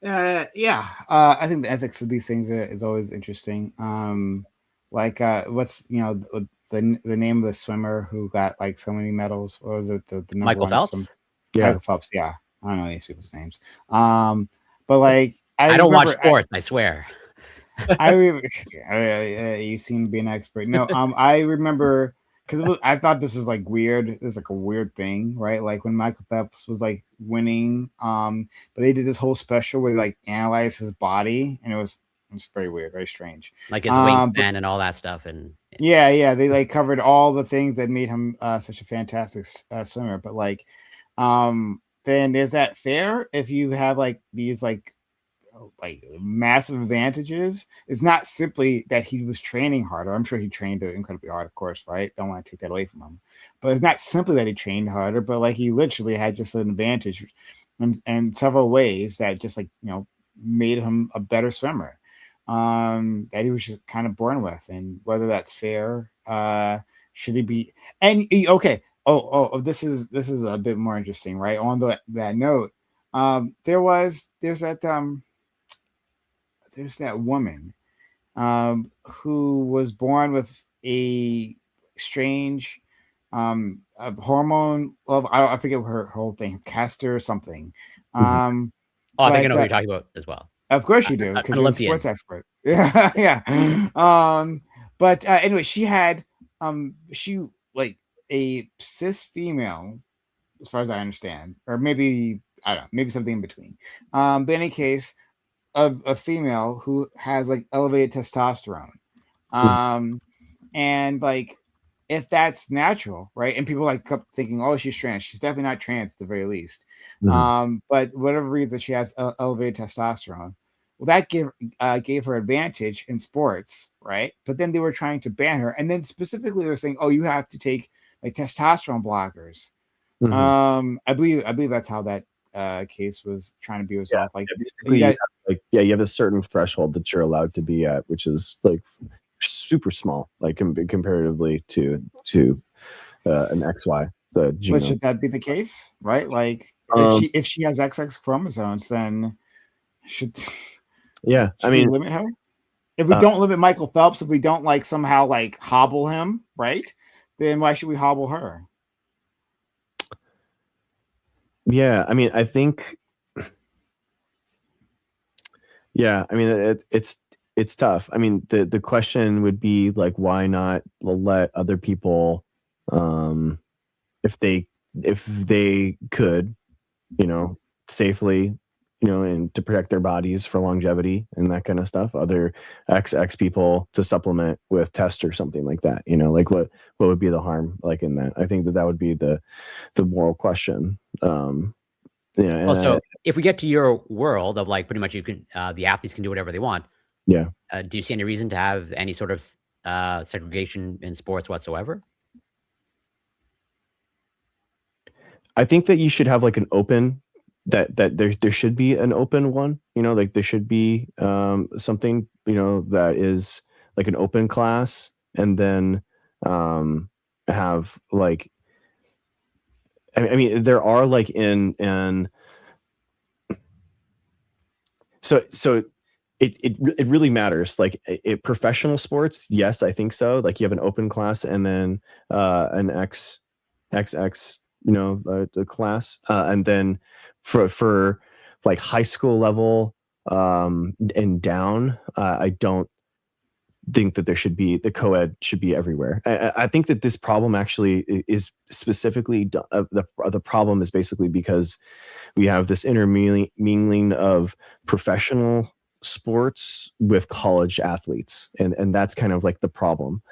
S3: I think the ethics of these things is always interesting. Like what's the name of the swimmer who got like so many medals? What was it? The number
S2: Michael
S3: one
S2: Phelps?
S3: Michael Phelps. Yeah, I don't know these people's names. But like
S2: I don't watch
S3: remember.
S2: sports. I swear.
S3: You seem to be an expert. No, I remember because I thought this was like weird. It's like a weird thing, right? Like when Michael Phelps was like winning, but they did this whole special where they like analyzed his body, and it was very weird, very strange.
S2: Like his
S3: But
S2: wingspan and all that stuff. And
S3: yeah, they like covered all the things that made him such a fantastic swimmer. But like, then is that fair if you have like these like massive advantages? It's not simply that he was training harder. I'm sure he trained incredibly hard, of course, right? Don't want to take that away from him. But it's not simply that he trained harder, but like he literally had just an advantage in several ways that just like, made him a better swimmer. That he was just kind of born with, and whether that's fair, should he be? And okay, this is a bit more interesting, right? On that note, there's that woman who was born with a strange a hormone of I forget her whole thing, castor or something.
S1: Mhm.
S2: I think I know what you're talking about as well.
S3: Of course you do,
S2: An
S3: because you're a
S2: Olympian.
S3: sports expert. Yeah. But anyway, she had she like a cis female, as far as I understand, or maybe I don't know, maybe something in between. But in any case, a female who has like elevated testosterone. And like if that's natural, right? And people like kept thinking, oh, she's trans. She's definitely not trans at the very least. But whatever reason she has elevated testosterone. Well, that gave her advantage in sports, right? But then they were trying to ban her, and then specifically they were saying, oh, you have to take like testosterone blockers. I believe that's how that case was trying to be resolved. Like
S1: basically, you have a certain threshold that you're allowed to be at, which is like super small, like comparatively to an XY. The genome.
S3: But should that be the case, right? Like if she has XX chromosomes, then should
S1: we
S3: limit her? If we don't limit Michael Phelps, if we don't like somehow like hobble him, right? Then why should we hobble her?
S1: Yeah, I mean, I think. Yeah, I mean, it's tough. I mean, the question would be like, why not let other people, if they could, safely, and to protect their bodies for longevity and that kind of stuff, other XX people to supplement with test or something like that. Like what would be the harm like in that? I think that would be the moral question.
S2: Also, if we get to your world of like pretty much you can the athletes can do whatever they want.
S1: Yeah.
S2: Do you see any reason to have any sort of segregation in sports whatsoever?
S1: I think that you should have like an open that there should be an open one, like there should be something, that is like an open class, and then have like I mean there are like in so it really matters. Like professional sports, yes, I think so. Like you have an open class and then an XX, the class, and then for like high school level and down, I don't think that there should be the co-ed should be everywhere. I think that this problem actually is specifically the problem is basically because we have this intermingling of professional sports with college athletes, and that's kind of like the problem.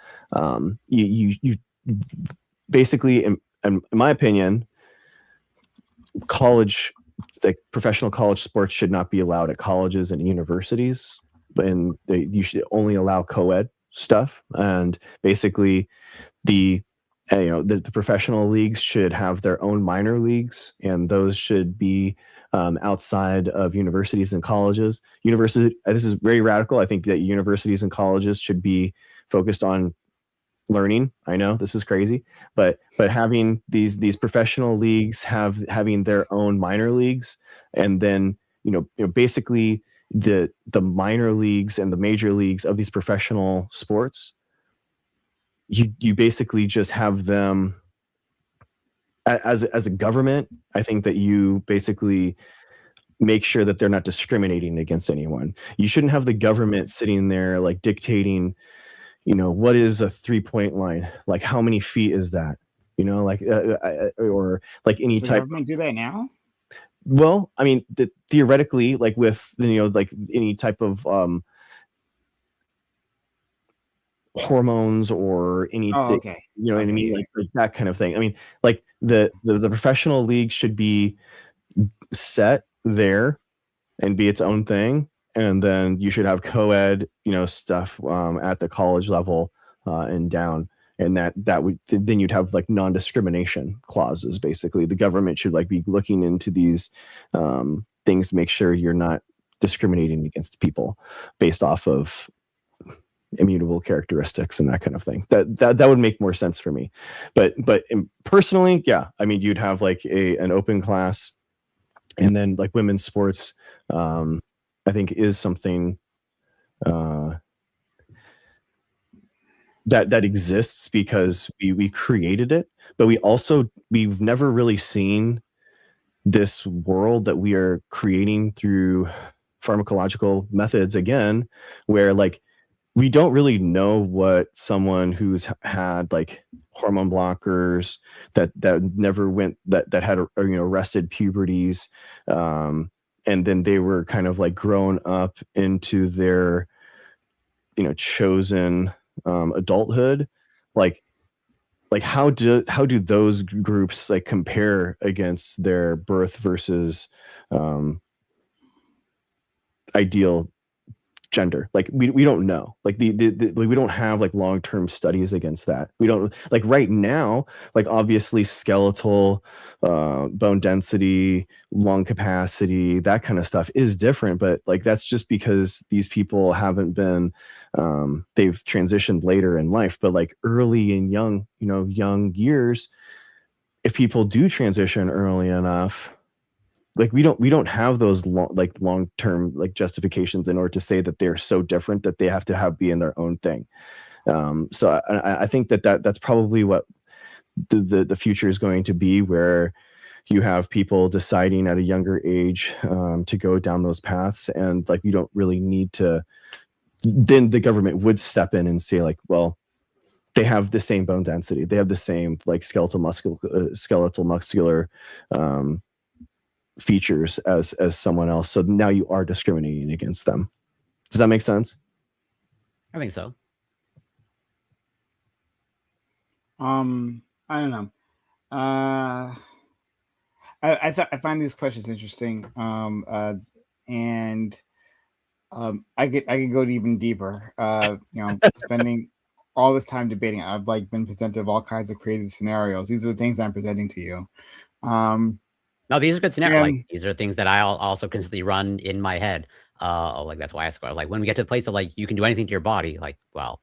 S1: You basically, in my opinion, like professional college sports should not be allowed at colleges and universities, and you should only allow co-ed stuff. And basically, the professional leagues should have their own minor leagues, and those should be outside of universities and colleges. This is very radical. I think that universities and colleges should be focused on learning. I know this is crazy, but having these professional leagues having their own minor leagues, and then basically the minor leagues and the major leagues of these professional sports, you basically just have them as a government. I think that you basically make sure that they're not discriminating against anyone. You shouldn't have the government sitting there like dictating, what is a 3-point line? Like how many feet is that? Like or like any
S3: Does the
S1: type.
S3: government do that now?
S1: Well, I mean, theoretically, like with like any type of hormones or any,
S3: Oh, okay.
S1: what I mean, like that kind of thing. I mean, like the professional league should be set there and be its own thing, and then you should have co-ed, stuff at the college level and down, and that would then you'd have like non-discrimination clauses. Basically, the government should like be looking into these things to make sure you're not discriminating against people based off of immutable characteristics and that kind of thing. That would make more sense for me. But personally, yeah, I mean, you'd have like an open class, and then like women's sports, I think is something that exists because we created it, but we've never really seen this world that we are creating through pharmacological methods again, where like we don't really know what someone who's had like hormone blockers that never went, that had arrested puberties, and then they were kind of like grown up into their chosen adulthood, like how do those groups like compare against their birth versus ideal gender? Like we don't know, like the we don't have like long-term studies against that. We don't, like right now, like obviously skeletal bone density, lung capacity, that kind of stuff is different, but like that's just because these people haven't been they've transitioned later in life. But like early and young years, if people do transition early enough, like we don't have those long-term like justifications in order to say that they're so different that they have to be in their own thing. So I think that's probably what the future is going to be, where you have people deciding at a younger age to go down those paths, and like you don't really need to. Then the government would step in and say like, well, they have the same bone density, they have the same like skeletal muscular features as someone else, so now you are discriminating against them. Does that make sense?
S2: I think so.
S3: I don't know. I find these questions interesting. And I could go even deeper. Spending all this time debating, I've like been presented with all kinds of crazy scenarios. These are the things I'm presenting to you.
S2: No, these are good scenarios. Like these are things that I also constantly run in my head. Like that's why I ask, like when we get to the place of like you can do anything to your body, like, well,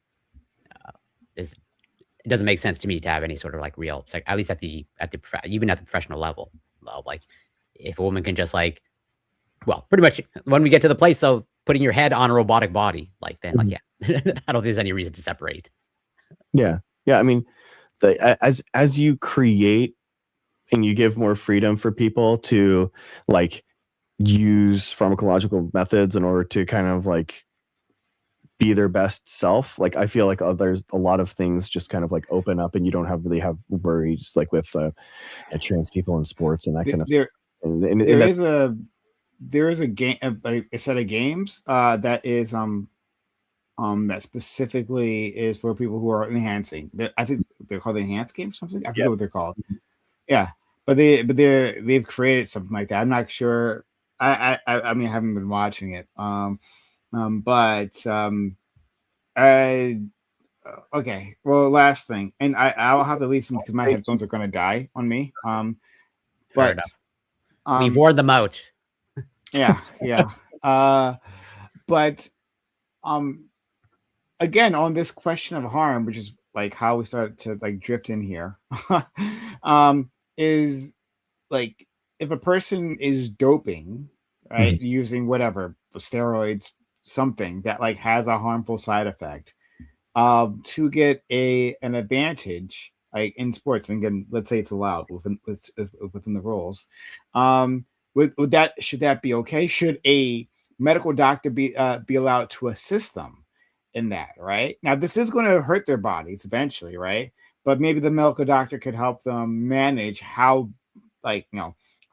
S2: it doesn't make sense to me to have any sort of like real, like at least even at the professional level of like, if a woman can just like, well, pretty much when we get to the place of putting your head on a robotic body, like then like, yeah, I don't think there's any reason to separate.
S1: Yeah. I mean, as you create and you give more freedom for people to like use pharmacological methods in order to kind of like be their best self, like I feel like there's a lot of things just kind of like open up, and you don't really have worries like with trans people in sports and that kind of
S3: there,
S1: and
S3: there is a game, a set of games that is that specifically is for people who are enhancing. I think they're called enhanced games or something. I forget what they're called. Yeah, but they've created something like that. I'm not sure. I mean, I haven't been watching it. Okay. Well, last thing, and I'll have to leave some because my headphones are going to die on me. But
S2: we wore them out.
S3: Yeah. But again, on this question of harm, which is like how we started to like drift in here, is like if a person is doping, right, using whatever steroids, something that like has a harmful side effect, to get an advantage like in sports, and again, let's say it's allowed within the rules, should that be okay? Should a medical doctor be allowed to assist them in that? Right now, this is going to hurt their bodies eventually, right? But maybe the medical doctor could help them manage how, like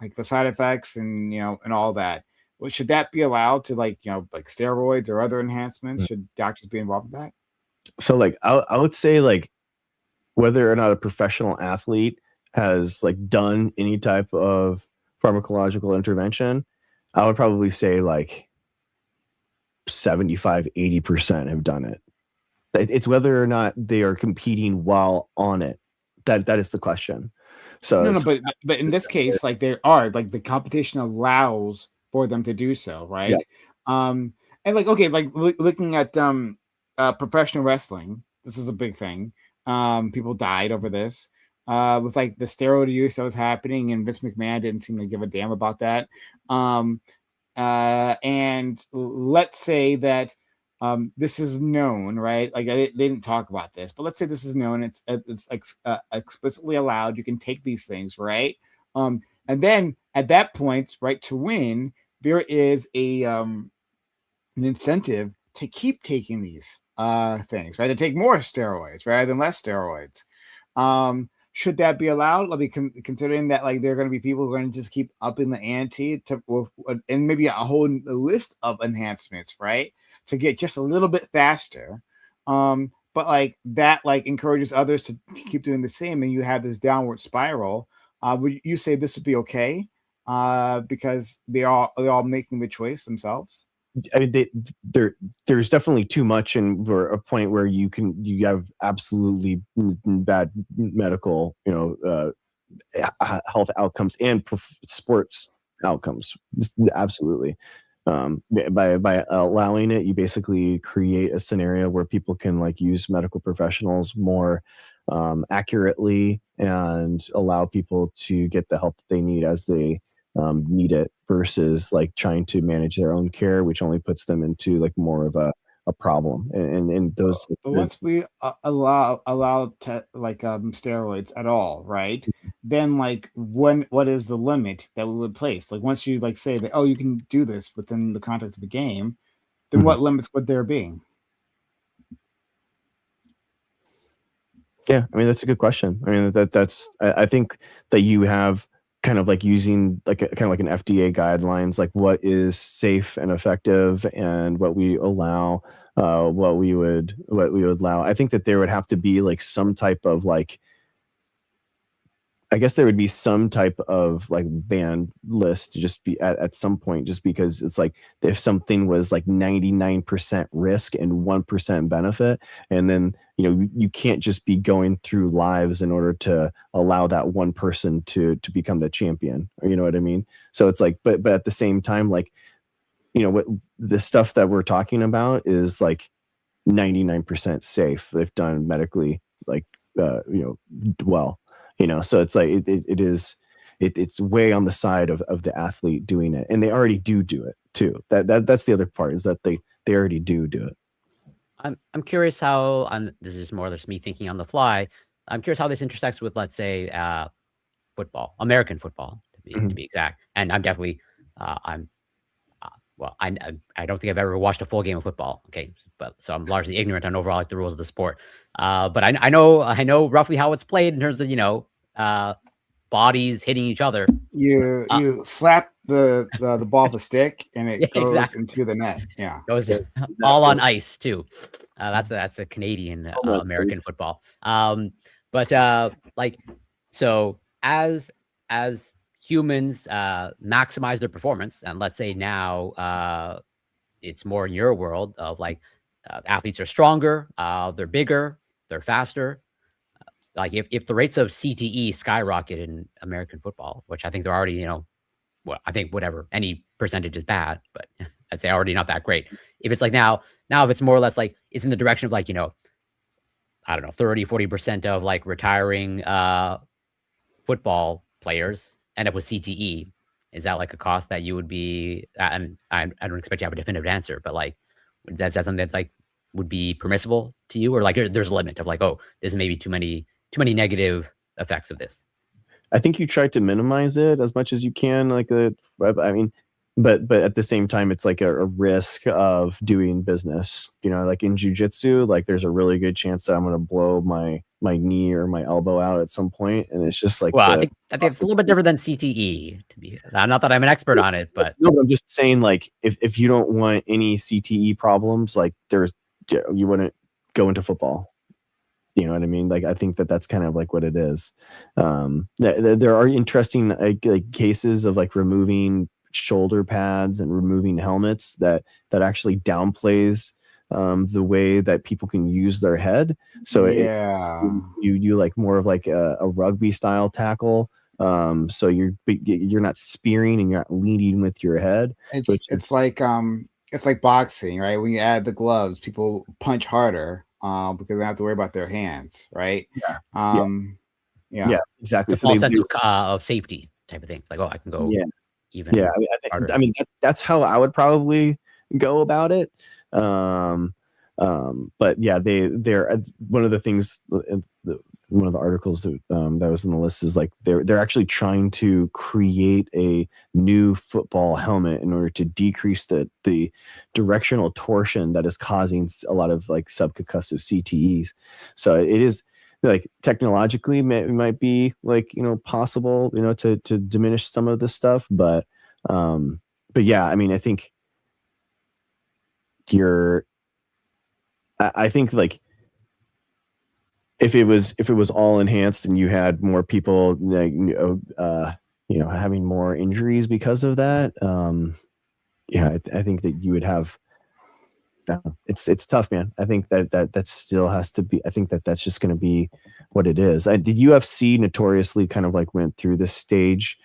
S3: like the side effects and and all that. Well, should that be allowed to, like like steroids or other enhancements? Should doctors be involved with that?
S1: So like I would say like whether or not a professional athlete has like done any type of pharmacological intervention, I would probably say like 75-80% have done it. It's whether or not they are competing while on it. That is the question. So
S3: No, but in this case, like they are, like the competition allows for them to do so, right? And like, okay, like looking at professional wrestling, this is a big thing. People died over this. With like the steroid use that was happening, and Vince McMahon didn't seem to give a damn about that. And let's say that this is known, right? Like they didn't talk about this, but let's say this is known. It's explicitly allowed. You can take these things, right? And then at that point, right, to win, there is an incentive to keep taking these things, right? To take more steroids rather than less steroids. Should that be allowed? I mean, considering that like there are going to be people who are going to just keep upping the ante and maybe a whole list of enhancements, right, to get just a little bit faster. But like that like encourages others to keep doing the same, and you have this downward spiral. Would you say this would be okay? Because they're all making the choice themselves.
S1: I mean, there's definitely too much, and we're a point where you have absolutely bad medical, health outcomes and sports outcomes. Absolutely. By allowing it, you basically create a scenario where people can like use medical professionals more accurately and allow people to get the help that they need as they need it, versus like trying to manage their own care, which only puts them into like more of a problem. And those.
S3: But once we allow steroids at all, right? Then like what is the limit that we would place? Like once you like say that, oh, you can do this within the context of a game, then what limits would there be?
S1: Yeah, I mean that's a good question. I mean that's I think that you have kind of like using like kind of like an FDA guidelines, like what is safe and effective, and what we allow, what we would allow. I think that there would have to be like some type of like, I guess there would be some type of like banned list to just be at some point, just because it's like if something was like 99% risk and 1% benefit, and then you can't just be going through lives in order to allow that one person to become the champion, or you know what I mean? So it's like, but at the same time, like what the stuff that we're talking about is like 99% safe if done medically, like well. So it's like it's way on the side of the athlete doing it, and they already do it too. That's the other part, is that they already do it.
S2: I'm curious how, this is more or less me thinking on the fly. I'm curious how this intersects with, let's say, football, American football, to be exact. And I'm definitely, well, I don't think I've ever watched a full game of football. Okay, but so I'm largely ignorant on overall like the rules of the sport. But I know roughly how it's played in terms of bodies hitting each other.
S3: You slap the ball with a stick, and it goes into the net. Yeah,
S2: goes all on ice too. That's a Canadian American football. But like, so as humans maximize their performance, and let's say now it's more in your world of like athletes are stronger, they're bigger, they're faster. Like if the rates of CTE skyrocket in American football, which I think they're already, well, I think whatever, any percentage is bad, but I'd say already not that great. If it's like now if it's more or less like it's in the direction of like, I don't know, 30-40% of like retiring football players end up with CTE. Is that like a cost that you would be, and I don't expect you to have a definitive answer, but like, is that something that's like would be permissible to you, or like there's a limit of like, oh, there's maybe too many negative effects of this?
S1: I think you try to minimize it as much as you can. Like I mean, but at the same time, it's like a risk of doing business. You know, like in jujitsu, like there's a really good chance that I'm going to blow my knee or my elbow out at some point, and it's just like
S2: Well, I think it's a little bit different than CTE. Not that I'm an expert on it, but
S1: no, I'm just saying, like if you don't want any CTE problems, like you wouldn't go into football. You know what I mean? Like, I think that's kind of like what it is. There are interesting like cases of like removing shoulder pads and removing helmets that actually downplays the way that people can use their head. So you like more of like a rugby style tackle. So you're not spearing and you're not leading with your head.
S3: It's like boxing, right? When you add the gloves, people punch harder because they don't have to worry about their hands, right?
S1: Yeah, exactly.
S2: It's a false sense of safety type of thing. Like, oh, I can go even.
S1: Yeah, I mean that's how I would probably go about it. But yeah, they're one of the things. One of the articles that was in the list is like they're actually trying to create a new football helmet in order to decrease the directional torsion that is causing a lot of like subconcussive CTEs. So it is like technologically it might be like, you know, possible, you know, to diminish some of this stuff, but yeah, I mean, I think I think like if it was all enhanced and you had more people like you know, having more injuries because of that, yeah, I think that you would have. It's tough, man. I think that still has to be. I think that's just going to be what it is. The UFC notoriously kind of like went through this stage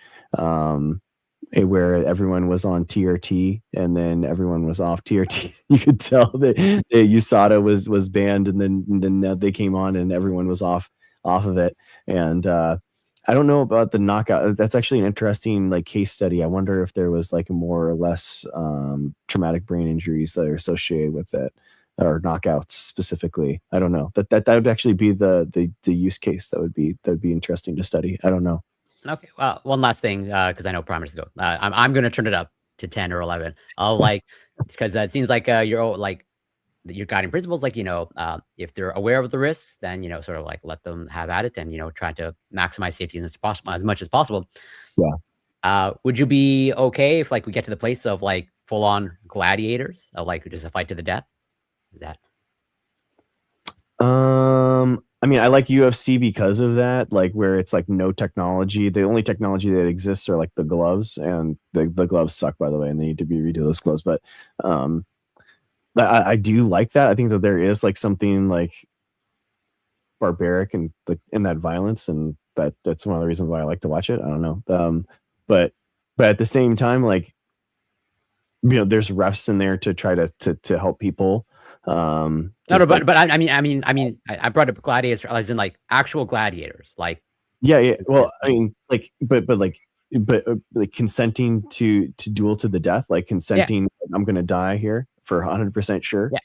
S1: where everyone was on TRT and then everyone was off TRT. You could tell that USADA was banned, and then they came on and everyone was off of it. And I don't know about the knockout. That's actually an interesting like case study. I wonder if there was like more or less traumatic brain injuries that are associated with it, or knockouts specifically. I don't know. That would actually be the use case that would be interesting to study. I don't know.
S2: Okay. Well, one last thing, because I know Primer's go. I'm going to turn it up to 10 or 11. I'll like, because it seems like your guiding principles, like, you know, if they're aware of the risks, then, you know, sort of like let them have at it and, you know, try to maximize safety as much as possible.
S1: Yeah.
S2: Would you be okay if like we get to the place of like full on gladiators, of like just a fight to the death? Is that?
S1: I mean, I like UFC because of that, like where it's like no technology. The only technology that exists are like the gloves, and the gloves suck, by the way, and they need to be redo those gloves. But I do like that. I think that there is like something like barbaric and in that violence, and that's one of the reasons why I like to watch it. I don't know. But at the same time, like, you know, there's refs in there to try to help people.
S2: No, but I mean, I brought up gladiators as in like actual gladiators, like.
S1: Yeah. Well, I mean, like, but like consenting to duel to the death, like consenting. Yeah. I'm gonna die here for 100% sure.
S2: Yeah,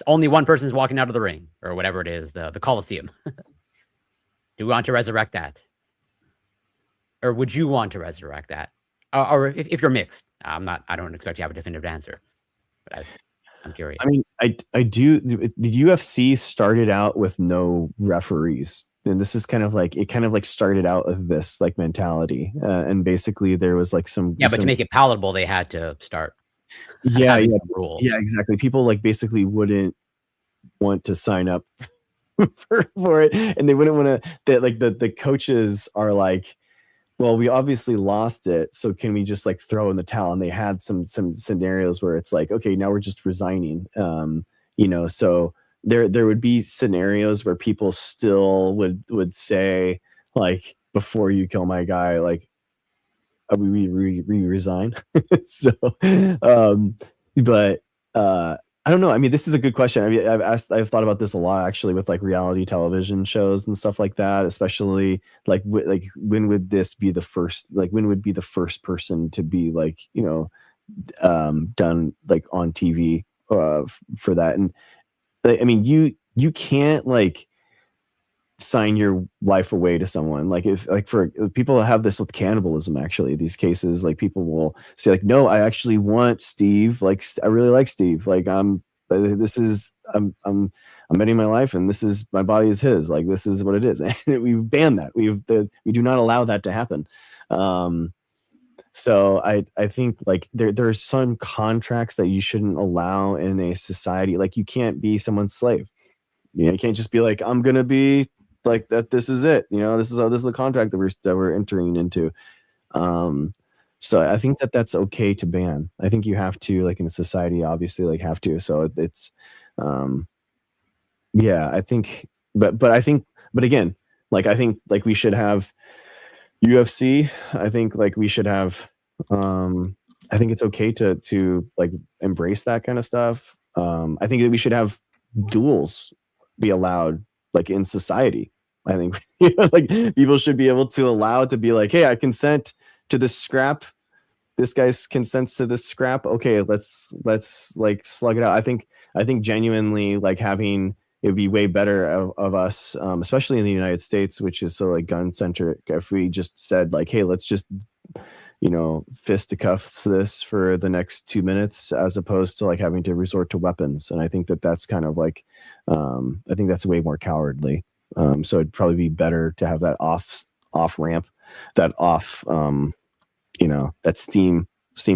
S2: only one person's walking out of the ring or whatever it is, the Coliseum. Do we want to resurrect that, or would you want to resurrect that, or if you're mixed? I don't expect you to have a definitive answer, but I'm curious.
S1: I mean, I do. The UFC started out with no referees, and this is kind of like started out with this like mentality, and basically there was like
S2: but to make it palatable, they had to start.
S1: Yeah, exactly. People like basically wouldn't want to sign up for it, and they wouldn't want to. Like the coaches are like, well, we obviously lost it, so can we just like throw in the towel? And they had some scenarios where it's like, okay, now we're just resigning. You know, so there would be scenarios where people still would say like, before you kill my guy, like, we resign. So, but I don't know. I mean, this is a good question. I mean, I've thought about this a lot actually with like reality television shows and stuff like that, especially like when would this be the first, like when would be the first person to be like, you know, done like on TV for that. And I mean, you can't like, sign your life away to someone. Like if like for people have this with cannibalism, actually, these cases, like people will say like, no, I actually want Steve. Like I really like Steve. Like I'm ending my life and this is my body is his. Like this is what it is. And we've banned that. We do not allow that to happen. So I think like there are some contracts that you shouldn't allow in a society. Like you can't be someone's slave. You can't just be like, I'm gonna be like that. This is it. This is the contract that we're entering into. So I think that's okay to ban. I think you have to, like in a society, obviously, like have to. So it's, yeah. I think, but again, like I think like we should have UFC. I think like we should have. I think it's okay to like embrace that kind of stuff. I think that we should have duels be allowed like in society. I think like people should be able to allow to be like, hey, I consent to this scrap. This guy consents to this scrap. Okay, let's like slug it out. I think genuinely like having it would be way better of us, especially in the United States, which is so like gun centric. If we just said like, hey, let's just fisticuffs this for the next 2 minutes, as opposed to like having to resort to weapons. And I think that's kind of like, I think that's way more cowardly. So it'd probably be better to have that off ramp, that off, that steam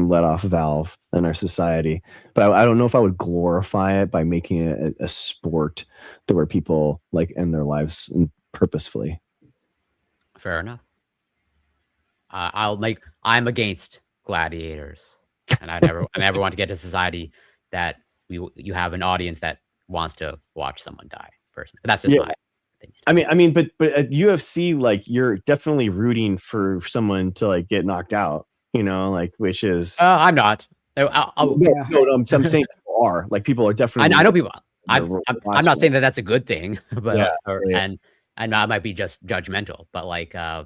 S1: let off valve in our society. But I don't know if I would glorify it by making it a sport to where people like end their lives purposefully.
S2: Fair enough. I'm against gladiators, and I never want to get to society that you have an audience that wants to watch someone die. Personally, but that's just my opinion.
S1: I mean, but at UFC, like you're definitely rooting for someone to like get knocked out. Like which is
S2: I'm not.
S1: No, I'm saying people are like people are definitely.
S2: I know people. I'm not saying that that's a good thing, but
S1: yeah.
S2: and I might be just judgmental, but like I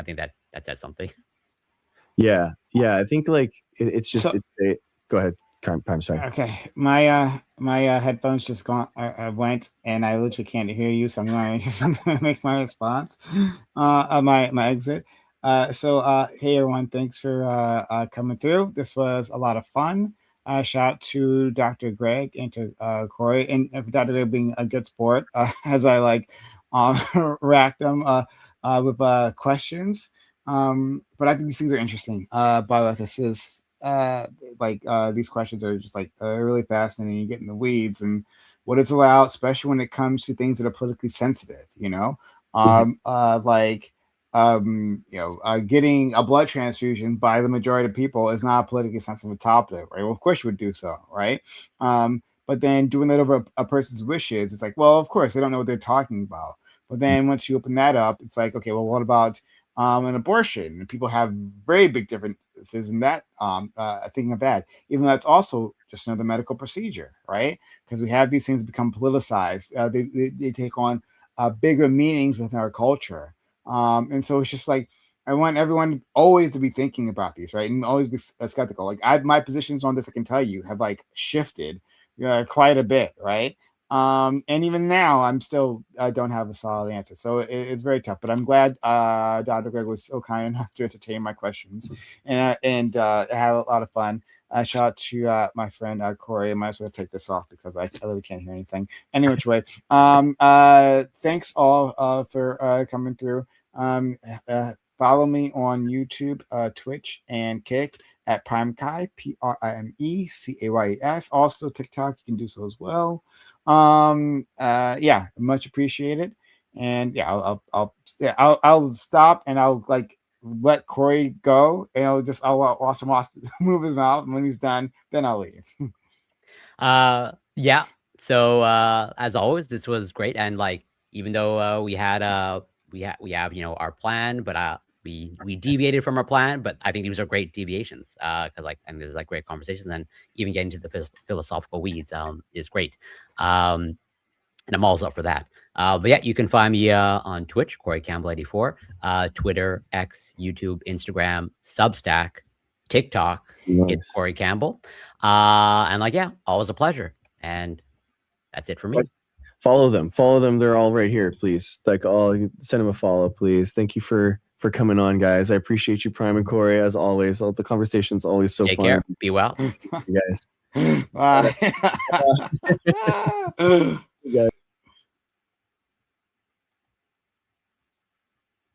S2: think that says something.
S1: Yeah. I think like it's just go ahead. I'm sorry.
S3: Okay, my headphones just went, and I literally can't hear you, so I'm going to just make my response. My exit. Hey everyone, thanks for coming through. This was a lot of fun. Shout out to Dr. Greg and to Corey, and Dr. Greg being a good sport as I like racked them with questions. But I think these things are interesting. By the way, this is these questions are just like really fascinating. You get in the weeds and what is allowed, especially when it comes to things that are politically sensitive. Getting a blood transfusion by the majority of people is not a politically sensitive topic, right? Well, of course you would do so, right? But then doing that over a person's wishes, it's like, well, of course they don't know what they're talking about. But then once you open that up, it's like, okay, well, what about an abortion? And people have very big differences in that thinking of that, even though that's also just another medical procedure, right? Because we have these things become politicized. They take on bigger meanings within our culture. And so it's just like, I want everyone always to be thinking about these, right? And always be skeptical. Like my positions on this, I can tell you, have like shifted quite a bit, right? And even now, I'm still don't have a solid answer. So it's very tough. But I'm glad Dr. Greg was so kind enough to entertain my questions and have a lot of fun. Shout out to my friend Corey. I might as well take this off because I literally can't hear anything. Any which way. Thanks all for coming through. Follow me on YouTube, Twitch, and Kick at PrimeCai, PrimeCays. Also TikTok, you can do so as well. Much appreciated. And yeah, I'll stop and I'll like let Corey go, and I'll watch him move his mouth, and when he's done, then I'll leave.
S2: Yeah. So as always, this was great, and like even though we have our plan, but we deviated from our plan, but I think these are great deviations because and this is like great conversations, and even getting to the philosophical weeds is great. And I'm always up for that. But yeah, you can find me on Twitch, Corey Campbell 84, Twitter, X, YouTube, Instagram, Substack, TikTok.
S1: Nice.
S2: It's Corey Campbell. And always a pleasure. And that's it for me.
S1: Follow them. They're all right here, please. Like, send them a follow, please. Thank you for coming on, guys. I appreciate you, Prime and Corey, as always. The conversation's always so
S2: Take
S1: fun.
S2: care. Be well.
S1: You guys.
S3: Bye.
S1: You guys.